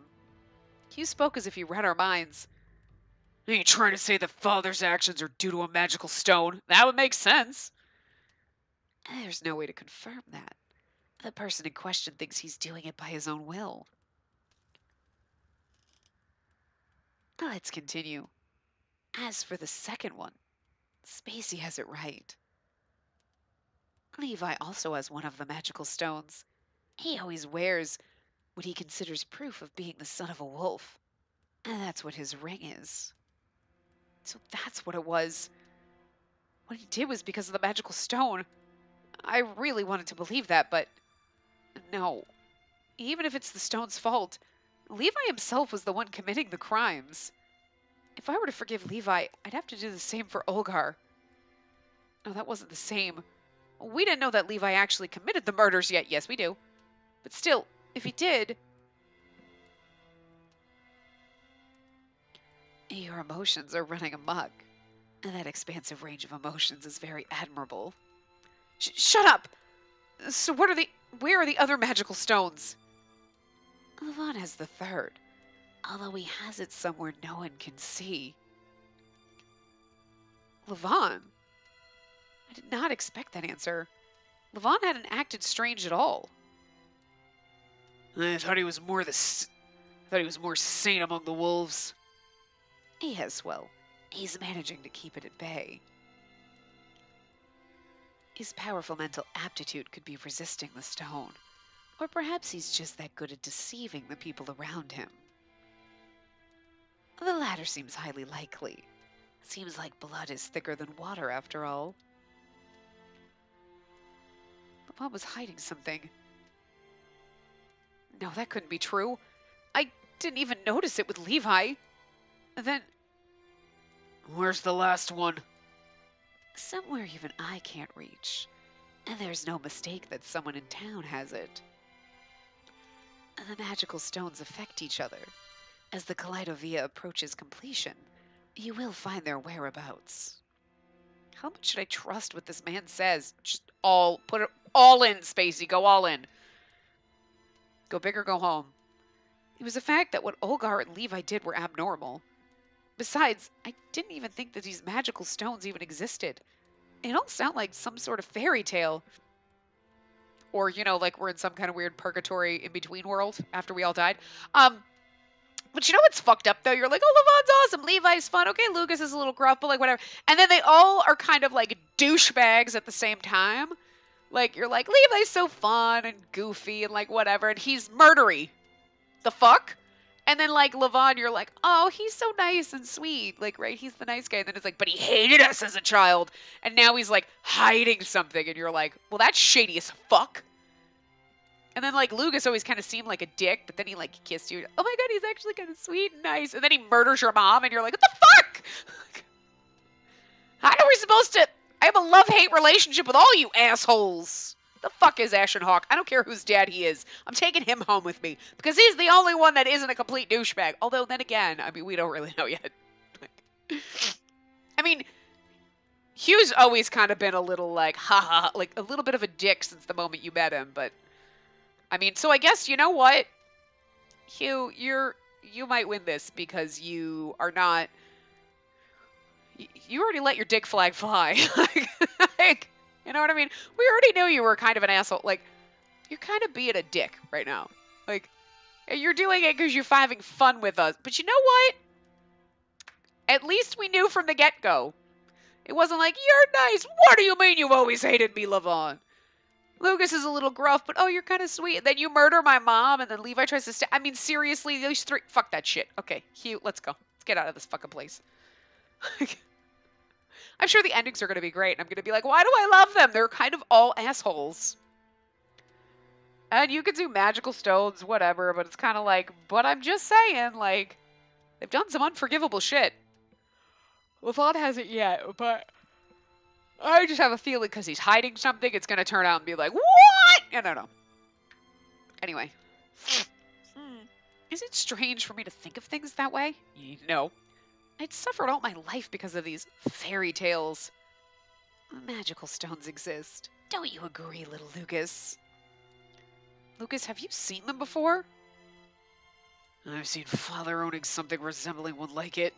You spoke as if you read our minds. Are you trying to say that Father's actions are due to a magical stone? That would make sense. There's no way to confirm that. The person in question thinks he's doing it by his own will. Let's continue. As for the second one, Spacey has it right. Levi also has one of the magical stones. He always wears what he considers proof of being the son of a wolf. And that's what his ring is. So that's what it was. What he did was because of the magical stone. I really wanted to believe that, but no. Even if it's the stone's fault, Levi himself was the one committing the crimes. If I were to forgive Levi, I'd have to do the same for Olgar. No, that wasn't the same. We didn't know that Levi actually committed the murders yet. Yes, we do. But still, if he did... Your emotions are running amok. And that expansive range of emotions is very admirable. Shut up! So where are the other magical stones? Levon has the third, although he has it somewhere no one can see. Levon? I did not expect that answer. Levon hadn't acted strange at all. I thought he was more sane among the wolves. Yes, well, he's managing to keep it at bay. His powerful mental aptitude could be resisting the stone, or perhaps he's just that good at deceiving the people around him. The latter seems highly likely. Seems like blood is thicker than water, after all. But Mom was hiding something. No, that couldn't be true. I didn't even notice it with Levi. And then... Where's the last one? Somewhere even I can't reach. And there's no mistake that someone in town has it. The magical stones affect each other. As the Kaleidovia approaches completion, you will find their whereabouts. How much should I trust what this man says? Just put it all in, Spacey. Go all in. Go big or go home. It was a fact that what Olgar and Levi did were abnormal. Besides, I didn't even think that these magical stones even existed. It all sounded like some sort of fairy tale. Or, you know, like we're in some kind of weird purgatory in-between world after we all died. But you know what's fucked up, though? You're like, oh, Levon's awesome. Levi's fun. Okay, Lucas is a little gruff, but like, whatever. And then they all are kind of like douchebags at the same time. Like, you're like, Levi's so fun and goofy and like whatever, and he's murdery. The fuck? And then like Levon, you're like, oh, he's so nice and sweet. Like, right, he's the nice guy. And then it's like, but he hated us as a child. And now he's like hiding something. And you're like, well, that's shady as fuck. And then like Lucas always kind of seemed like a dick, but then he like kissed you. Oh my god, he's actually kind of sweet and nice. And then he murders your mom and you're like, what the fuck? How are we supposed to... I have a love-hate relationship with all you assholes. The fuck is Ashen Hawk? I don't care whose dad he is. I'm taking him home with me. Because he's the only one that isn't a complete douchebag. Although, then again, I mean, we don't really know yet. I mean, Hugh's always kind of been a little like, ha, like a little bit of a dick since the moment you met him. But, I mean, so I guess, you know what? Hugh, you might win this because you are not... You already let your dick flag fly. like, you know what I mean? We already knew you were kind of an asshole. Like, you're kind of being a dick right now. Like, You're doing it because you're having fun with us. But you know what? At least we knew from the get-go. It wasn't like, you're nice. What do you mean you've always hated me, Levon? Lucas is a little gruff, but oh, you're kind of sweet. Then you murder my mom, and then Levi tries to I mean, seriously, those three. Fuck that shit. Okay, Hugh, let's go. Let's get out of this fucking place. I'm sure the endings are going to be great. And I'm going to be like, why do I love them? They're kind of all assholes. And you can do magical stones, whatever, but it's kind of like, but I'm just saying, like, they've done some unforgivable shit. Levon hasn't yet, but I just have a feeling because he's hiding something, it's going to turn out and be like, what? I don't know. Anyway. Is it strange for me to think of things that way? No. I'd suffered all my life because of these fairy tales. Magical stones exist. Don't you agree, little Lucas? Lucas, have you seen them before? I've seen Father owning something resembling one like it.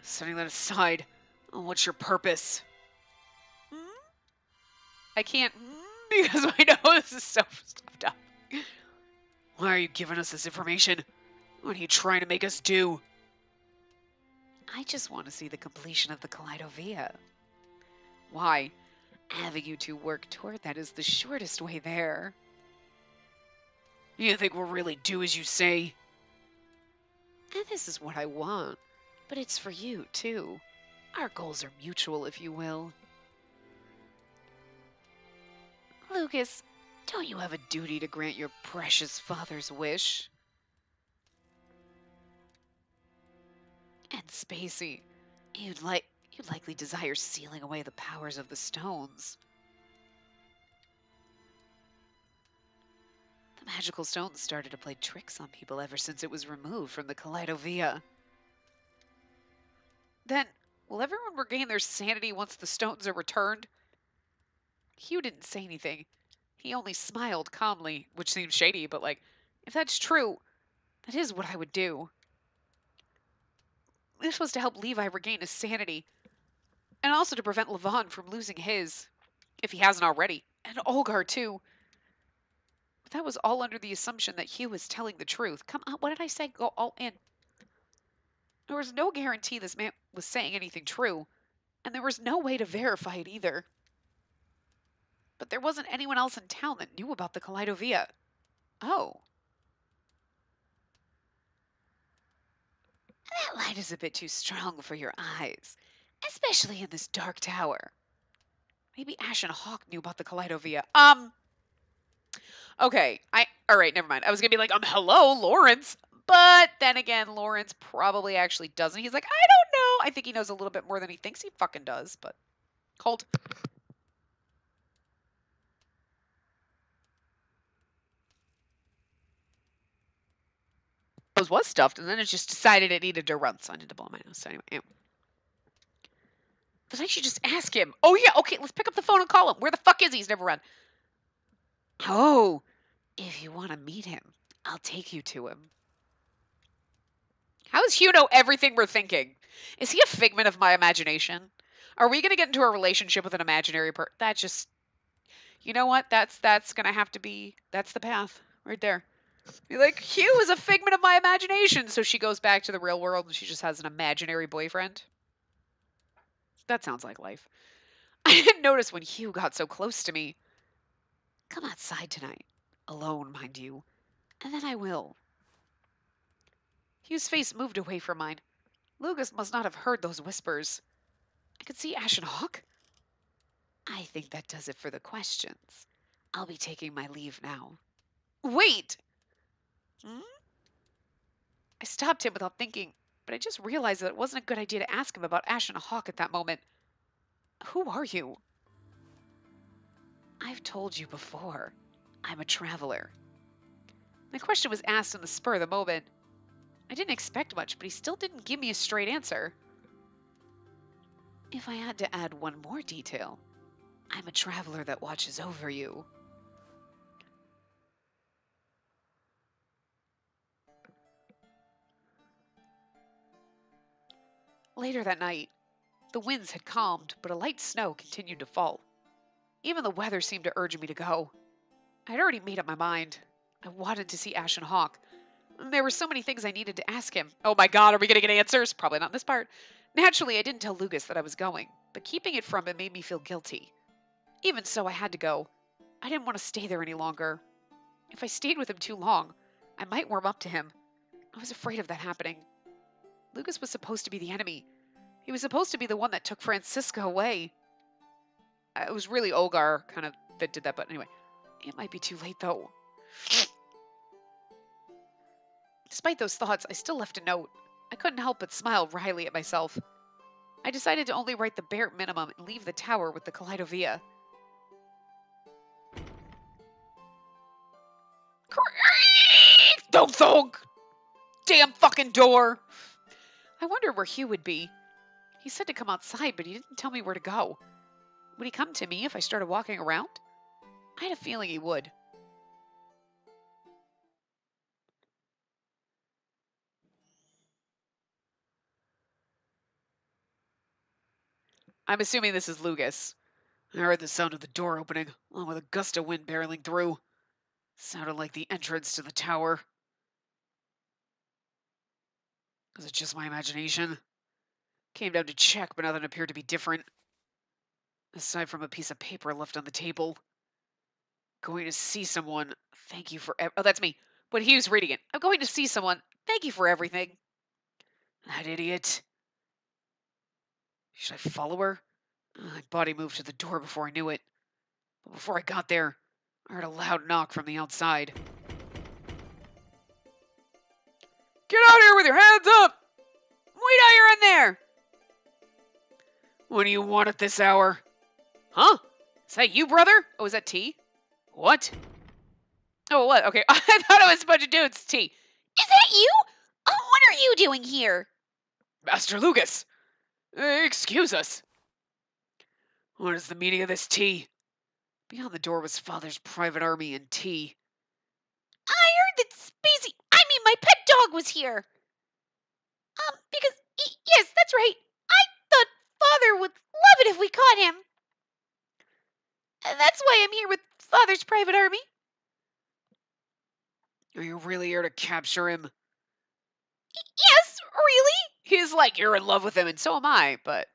Setting that aside, what's your purpose? I can't because my nose is so stuffed up. Why are you giving us this information? What are you trying to make us do? I just want to see the completion of the Kaleidovia. Why? Having you two work toward that is the shortest way there. You think we'll really do as you say? And this is what I want, but it's for you, too. Our goals are mutual, if you will. Lucas, don't you have a duty to grant your precious father's wish? And Spacey, you'd likely desire sealing away the powers of the stones. The magical stones started to play tricks on people ever since it was removed from the Kaleidovia. Then, will everyone regain their sanity once the stones are returned? Hugh didn't say anything. He only smiled calmly, which seems shady, but like, if that's true, that is what I would do. This was to help Levi regain his sanity, and also to prevent Levon from losing his, if he hasn't already, and Olgar too. But that was all under the assumption that Hugh was telling the truth. Come on, what did I say? Go all in. There was no guarantee this man was saying anything true, and there was no way to verify it either. But there wasn't anyone else in town that knew about the Kaleidovia. Oh. That light is a bit too strong for your eyes, especially in this dark tower. Maybe Ashen Hawk knew about the Kaleidovia. Okay, all right, never mind. I was gonna be like, hello, Lawrence. But then again, Lawrence probably actually doesn't. He's like, I don't know. I think he knows a little bit more than he thinks he fucking does, but cold. Nose was stuffed, and then it just decided it needed to run, so I need to blow my nose. So anyway. But I should just ask him. Oh yeah, okay, let's pick up the phone and call him. Where the fuck is he? He's never run. Oh, if you want to meet him, I'll take you to him. How does Hugh know everything we're thinking? Is he a figment of my imagination? Are we going to get into a relationship with an imaginary person? That just, you know what? That's going to have to be, that's the path right there. Be like, Hugh is a figment of my imagination. So she goes back to the real world and she just has an imaginary boyfriend. That sounds like life. I didn't notice when Hugh got so close to me. Come outside tonight. Alone, mind you. And then I will. Hugh's face moved away from mine. Lucas must not have heard those whispers. I could see Ashen Hawk. I think that does it for the questions. I'll be taking my leave now. Wait! I stopped him without thinking, but I just realized that it wasn't a good idea to ask him about Ashen Hawk at that moment. Who are you? I've told you before. I'm a traveler. The question was asked in the spur of the moment. I didn't expect much, but he still didn't give me a straight answer. If I had to add one more detail, I'm a traveler that watches over you. Later that night, the winds had calmed, but a light snow continued to fall. Even the weather seemed to urge me to go. I'd already made up my mind. I wanted to see Ashen Hawk. There were so many things I needed to ask him. Oh my god, are we gonna get answers? Probably not in this part. Naturally, I didn't tell Lucas that I was going, but keeping it from him made me feel guilty. Even so, I had to go. I didn't want to stay there any longer. If I stayed with him too long, I might warm up to him. I was afraid of that happening. Lucas was supposed to be the enemy. He was supposed to be the one that took Francisca away. It was really Olgar kind of that did that, but anyway. It might be too late, though. Despite those thoughts, I still left a note. I couldn't help but smile wryly at myself. I decided to only write the bare minimum and leave the tower with the Kaleidovia. Thunk thunk! Damn fucking door! I wondered where Hugh would be. He said to come outside, but he didn't tell me where to go. Would he come to me if I started walking around? I had a feeling he would. I'm assuming this is Lucas. I heard the sound of the door opening, along with a gust of wind barreling through. Sounded like the entrance to the tower. Was it just my imagination? Came down to check, but nothing appeared to be different. Aside from a piece of paper left on the table. Going to see someone. Thank you for... Oh, that's me. But he was reading it. I'm going to see someone. Thank you for everything. That idiot. Should I follow her? My body moved to the door before I knew it. But before I got there, I heard a loud knock from the outside. Get out here with your hands up! Wait out, you're in there! What do you want at this hour? Huh? Is that you, brother? Oh, is that T? What? Oh, what? Okay, I thought it was a bunch of dudes. T. Is that you? Oh, what are you doing here? Master Lucas! Excuse us. What is the meaning of this T? Beyond the door was Father's private army and T. I heard that Spacey, my pet dog was here. Because, yes, that's right. I thought Father would love it if we caught him. That's why I'm here with Father's private army. Are you really here to capture him? Yes, really? He's like, you're in love with him, and so am I, but...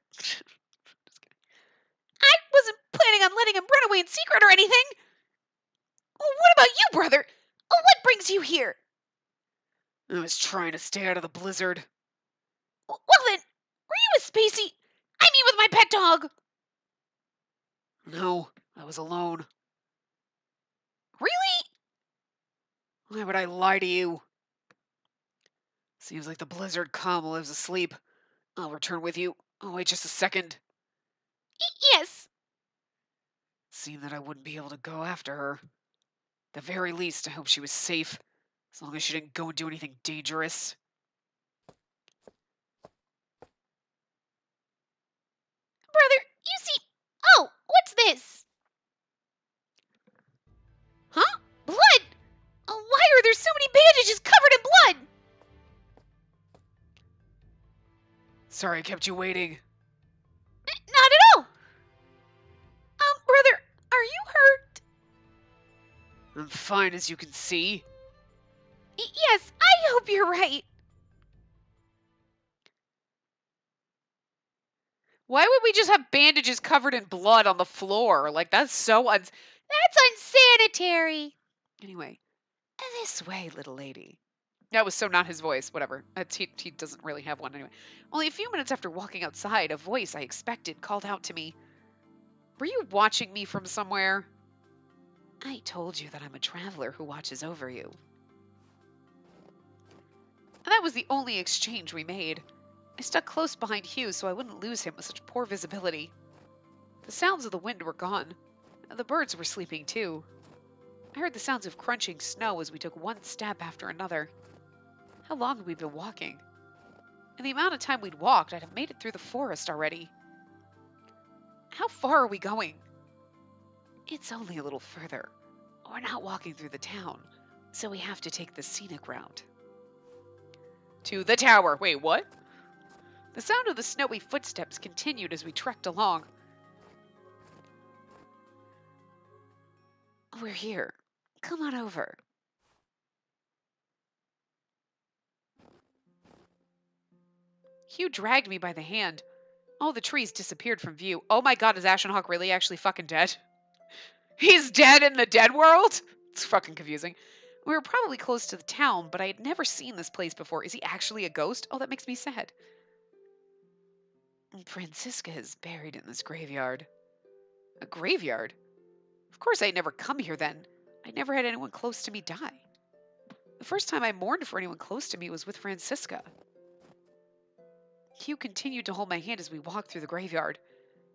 I wasn't planning on letting him run away in secret or anything. Well, what about you, brother? What brings you here? I was trying to stay out of the blizzard. Well then, were you with Spacey? With my pet dog. No, I was alone. Really? Why would I lie to you? Seems like the blizzard calm lives asleep. I'll return with you. Oh, wait just a second. Yes. Seemed that I wouldn't be able to go after her. At the very least, I hope she was safe, as long as she didn't go and do anything dangerous. Brother, you see... Oh, what's this? Huh? Blood? Why are there so many bandages covered in blood? Sorry I kept you waiting. Not at all. Brother, are you hurt? I'm fine, as you can see. Yes, I hope you're right. Why would we just have bandages covered in blood on the floor? Like, that's so That's unsanitary. Anyway, this way, little lady. That was so not his voice. Whatever. He doesn't really have one anyway. Only a few minutes after walking outside, a voice I expected called out to me. Were you watching me from somewhere? I told you that I'm a traveler who watches over you. And that was the only exchange we made. I stuck close behind Hugh so I wouldn't lose him with such poor visibility. The sounds of the wind were gone. And the birds were sleeping too. I heard the sounds of crunching snow as we took one step after another. How long had we been walking? In the amount of time we'd walked, I'd have made it through the forest already. How far are we going? It's only a little further. We're not walking through the town, so we have to take the scenic route. To the tower. Wait, what? The sound of the snowy footsteps continued as we trekked along. We're here. Come on over. Hugh dragged me by the hand. All the trees disappeared from view. Oh my god, is Ashen Hawk really actually fucking dead? He's dead in the dead world? It's fucking confusing. We were probably close to the town, but I had never seen this place before. Is he actually a ghost? Oh, that makes me sad. Francisca is buried in this graveyard. A graveyard? Of course I'd never come here then. I'd never had anyone close to me die. The first time I mourned for anyone close to me was with Francisca. Hugh continued to hold my hand as we walked through the graveyard.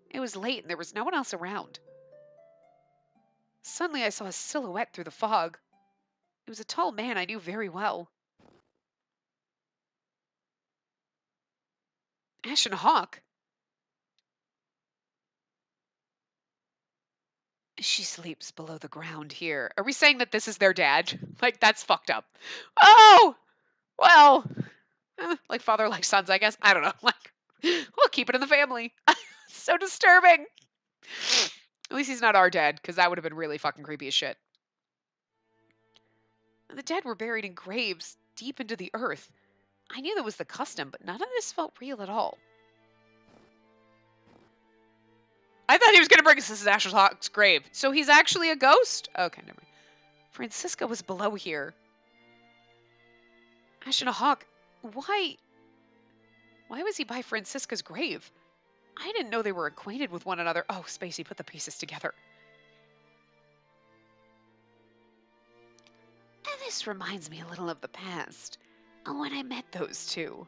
It was late and there was no one else around. Suddenly I saw a silhouette through the fog. It was a tall man I knew very well. Ashen Hawk? She sleeps below the ground here. Are we saying that this is their dad? Like, that's fucked up. Oh! Well, like father, like sons, I guess. I don't know. Like, we'll keep it in the family. So disturbing. At least he's not our dad, because that would have been really fucking creepy as shit. The dead were buried in graves deep into the earth. I knew that was the custom, but none of this felt real at all. I thought he was going to bring us to Ashen Hawk's grave. So he's actually a ghost? Okay, never mind. Francisca was below here. Ashen Hawk, why was he by Francisca's grave? I didn't know they were acquainted with one another. Oh, Spacey, put the pieces together. And this reminds me a little of the past, when I met those two.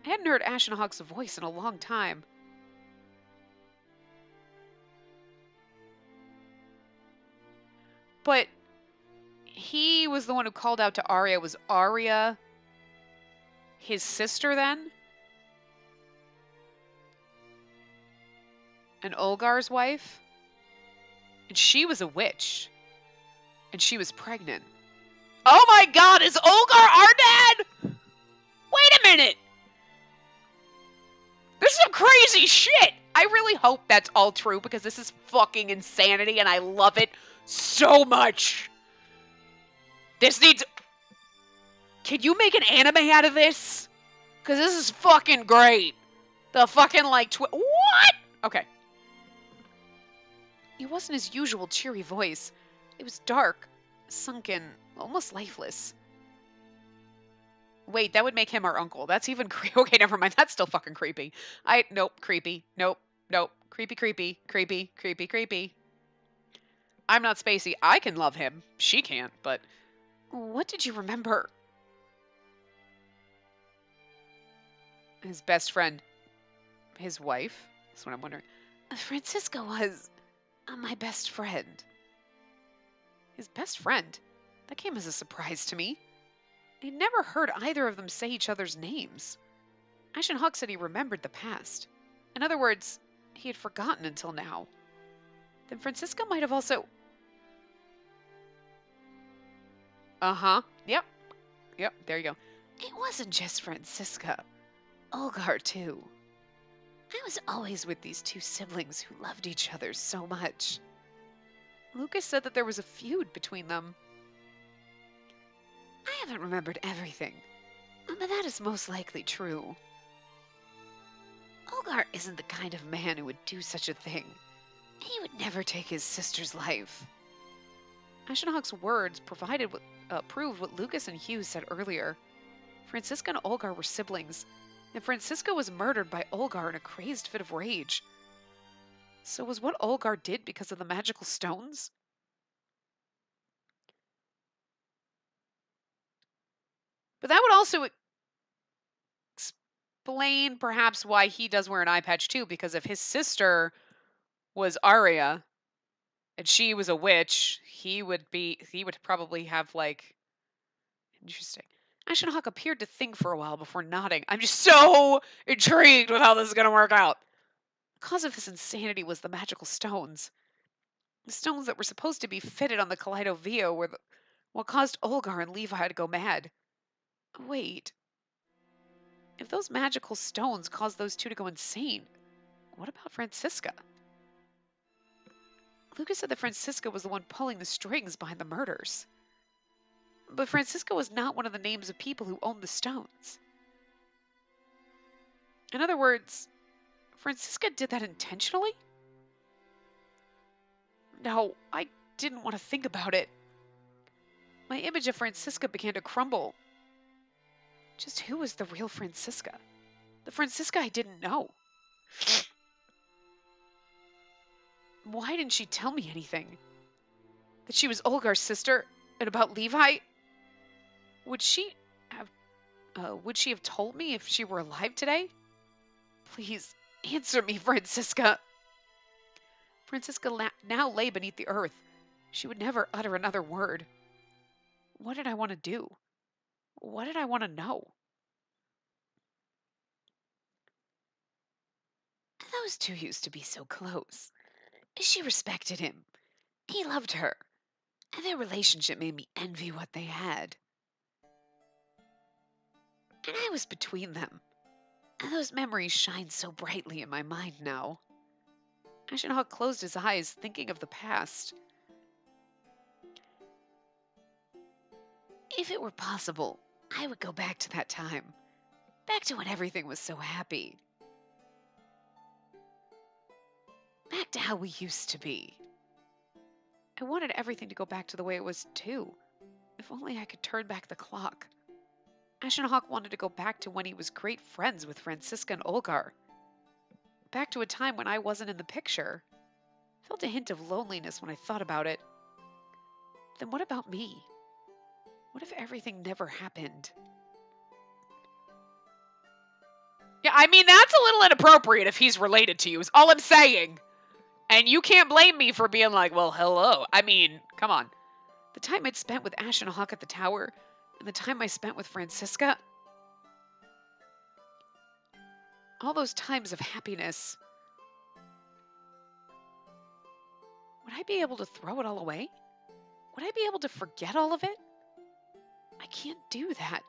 I hadn't heard Ashen Hawk's voice in a long time. But he was the one who called out to Arya. Was Arya his sister then? And Olgar's wife? And she was a witch. And she was pregnant. Oh my god, is Olgar our dad? Wait a minute! This is some crazy shit! I really hope that's all true because this is fucking insanity and I love it so much. This needs... Can you make an anime out of this? Because this is fucking great. The fucking, like, what? Okay. It wasn't his usual cheery voice. It was dark, sunken, almost lifeless. Wait, that would make him our uncle. That's even creepy. Okay, never mind. That's still fucking creepy. Nope, creepy. Nope. Creepy, creepy, creepy, creepy, creepy. I'm not Spacey. I can love him. She can't, but... What did you remember? His best friend. His wife? That's what I'm wondering. Francisca was... my best friend. His best friend? That came as a surprise to me. I'd never heard either of them say each other's names. Ashen Hawk said he remembered the past. In other words, he had forgotten until now. Then Francisca might have also... Uh-huh. Yep, there you go. It wasn't just Francisca. Olgar, too. I was always with these two siblings who loved each other so much. Lucas said that there was a feud between them. I haven't remembered everything, but that is most likely true. Olgar isn't the kind of man who would do such a thing. He would never take his sister's life. Ashen Hawk's words proved what Lucas and Hughes said earlier. Francisca and Olgar were siblings, and Francisca was murdered by Olgar in a crazed fit of rage. So was what Olgar did because of the magical stones? But that would also explain perhaps why he does wear an eye patch too, because if his sister was Arya and she was a witch, he would probably have, like... Interesting. Ashen Hawk appeared to think for a while before nodding. I'm just so intrigued with how this is going to work out. The cause of his insanity was the magical stones. The stones that were supposed to be fitted on the Kaleido Vio were what caused Olgar and Levi to go mad. Wait. If those magical stones caused those two to go insane, what about Francisca? Lucas said that Francisca was the one pulling the strings behind the murders. But Francisca was not one of the names of people who owned the stones. In other words, Francisca did that intentionally? No, I didn't want to think about it. My image of Francisca began to crumble. Just who was the real Francisca? The Francisca I didn't know. Why didn't she tell me anything? That she was Olgar's sister and about Levi? Would she have told me if she were alive today? Please answer me, Francisca. Francisca now lay beneath the earth. She would never utter another word. What did I want to do? What did I want to know? Those two used to be so close. She respected him. He loved her. And their relationship made me envy what they had. And I was between them. And those memories shine so brightly in my mind now. Ashen closed his eyes, thinking of the past. If it were possible, I would go back to that time. Back to when everything was so happy. Back to how we used to be. I wanted everything to go back to the way it was too. If only I could turn back the clock. Ashen wanted to go back to when he was great friends with Francisca and Olgar. Back to a time when I wasn't in the picture. I felt a hint of loneliness when I thought about it. Then what about me? What if everything never happened? Yeah, I mean, that's a little inappropriate if he's related to you, is all I'm saying. And you can't blame me for being like, well, hello. I mean, come on. The time I'd spent with Ashen at the tower, and the time I spent with Francisca, all those times of happiness, would I be able to throw it all away? Would I be able to forget all of it? I can't do that.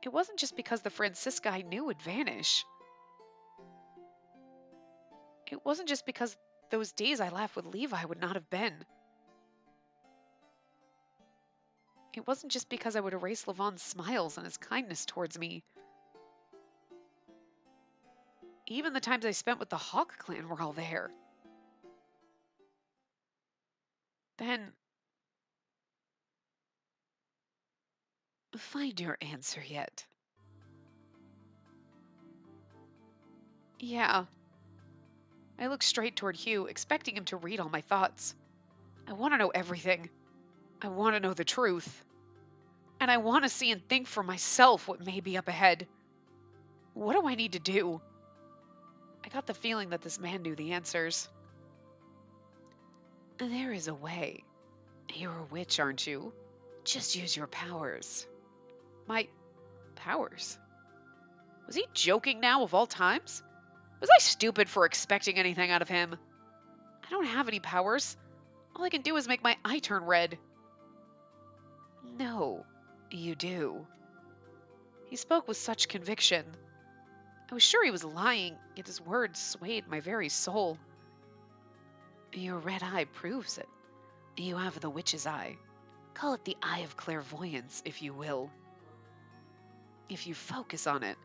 It wasn't just because the Francisca I knew would vanish. It wasn't just because those days I laughed with Levi would not have been. It wasn't just because I would erase Levon's smiles and his kindness towards me. Even the times I spent with the Hawk clan were all there. Then, find your answer yet. Yeah. I looked straight toward Hugh, expecting him to read all my thoughts. I want to know everything. I want to know the truth. And I want to see and think for myself what may be up ahead. What do I need to do? I got the feeling that this man knew the answers. There is a way. You're a witch, aren't you? Just use your powers. My powers? Was he joking now of all times? Was I stupid for expecting anything out of him? I don't have any powers. All I can do is make my eye turn red. No, you do. He spoke with such conviction. I was sure he was lying, yet his words swayed my very soul. Your red eye proves it. You have the witch's eye. Call it the eye of clairvoyance, if you will. If you focus on it,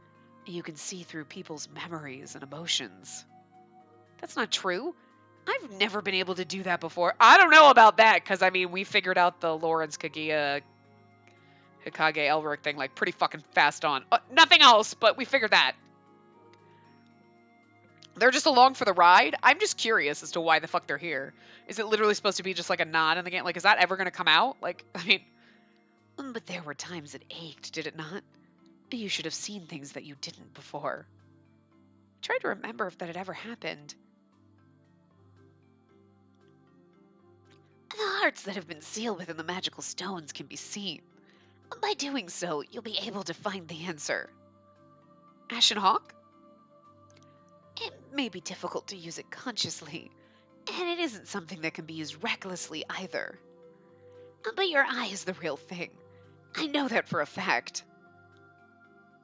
you can see through people's memories and emotions. That's not true. I've never been able to do that before. I don't know about that, because, I mean, we figured out the Lawrence Kaguya Hikage Elric thing, like, pretty fucking fast on. Nothing else, but we figured that. They're just along for the ride. I'm just curious as to why the fuck they're here. Is it literally supposed to be just like a nod in the game? Like, is that ever going to come out? Like, I mean... But there were times it ached, did it not? You should have seen things that you didn't before. I tried to remember if that had ever happened. The hearts that have been sealed within the magical stones can be seen. By doing so, you'll be able to find the answer. Ashen Hawk? It may be difficult to use it consciously, and it isn't something that can be used recklessly either. But your eye is the real thing. I know that for a fact.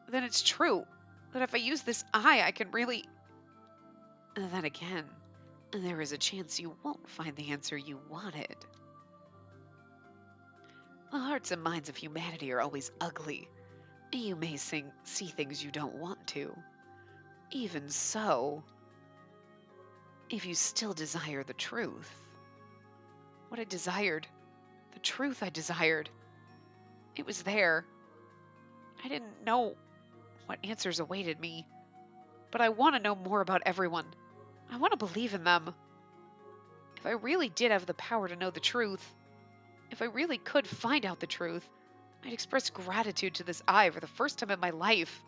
Then it's true that if I use this eye, I can really... Then again, there is a chance you won't find the answer you wanted. The hearts and minds of humanity are always ugly, You may see things you don't want to. Even so, if you still desire the truth, what I desired, the truth I desired, it was there. I didn't know what answers awaited me, but I want to know more about everyone. I want to believe in them. If I really did have the power to know the truth, if I really could find out the truth, I'd express gratitude to this eye for the first time in my life.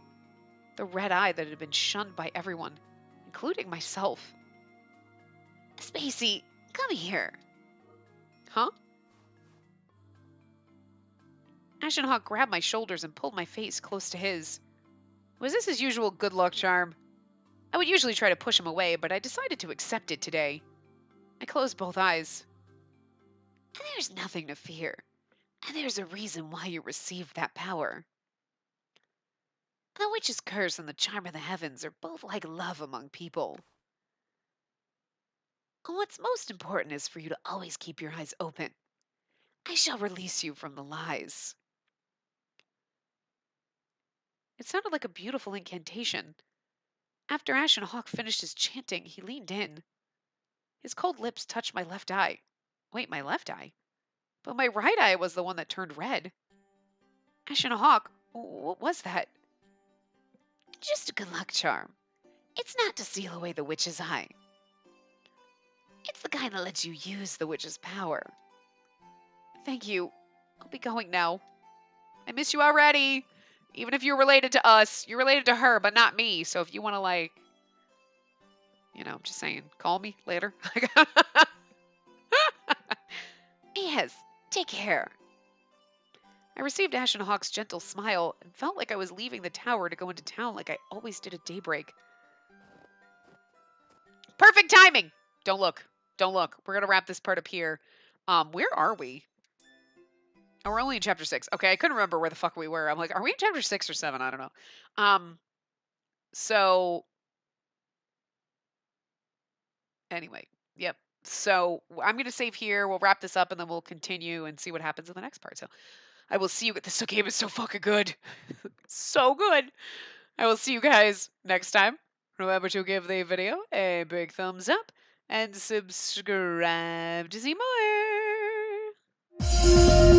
The red eye that had been shunned by everyone, including myself. Spacey, come here. Huh? Ashen Hawk grabbed my shoulders and pulled my face close to his. Was this his usual good luck charm? I would usually try to push him away, but I decided to accept it today. I closed both eyes. There's nothing to fear. There's a reason why you received that power. The witch's curse and the charm of the heavens are both like love among people. What's most important is for you to always keep your eyes open. I shall release you from the lies. It sounded like a beautiful incantation. After Ashen Hawk finished his chanting, he leaned in. His cold lips touched my left eye. Wait, my left eye? But my right eye was the one that turned red. Ashen Hawk, what was that? Just a good luck charm. It's not to seal away the witch's eye. It's the kind that lets you use the witch's power. Thank you. I'll be going now. I miss you already. Even if you're related to us, you're related to her, but not me. So if you want to, like, just saying, call me later. Yes, take care. I received Ashen Hawk's gentle smile and felt like I was leaving the tower to go into town like I always did at daybreak. Perfect timing! Don't look. Don't look. We're going to wrap this part up here. Where are we? Oh, we're only in chapter 6. Okay, I couldn't remember where the fuck we were. I'm like, are we in chapter 6 or 7? I don't know. So anyway, yep. So I'm going to save here. We'll wrap this up and then we'll continue and see what happens in the next part. So I will see you. This game is so fucking good. So good. I will see you guys next time. Remember to give the video a big thumbs up and subscribe to see more.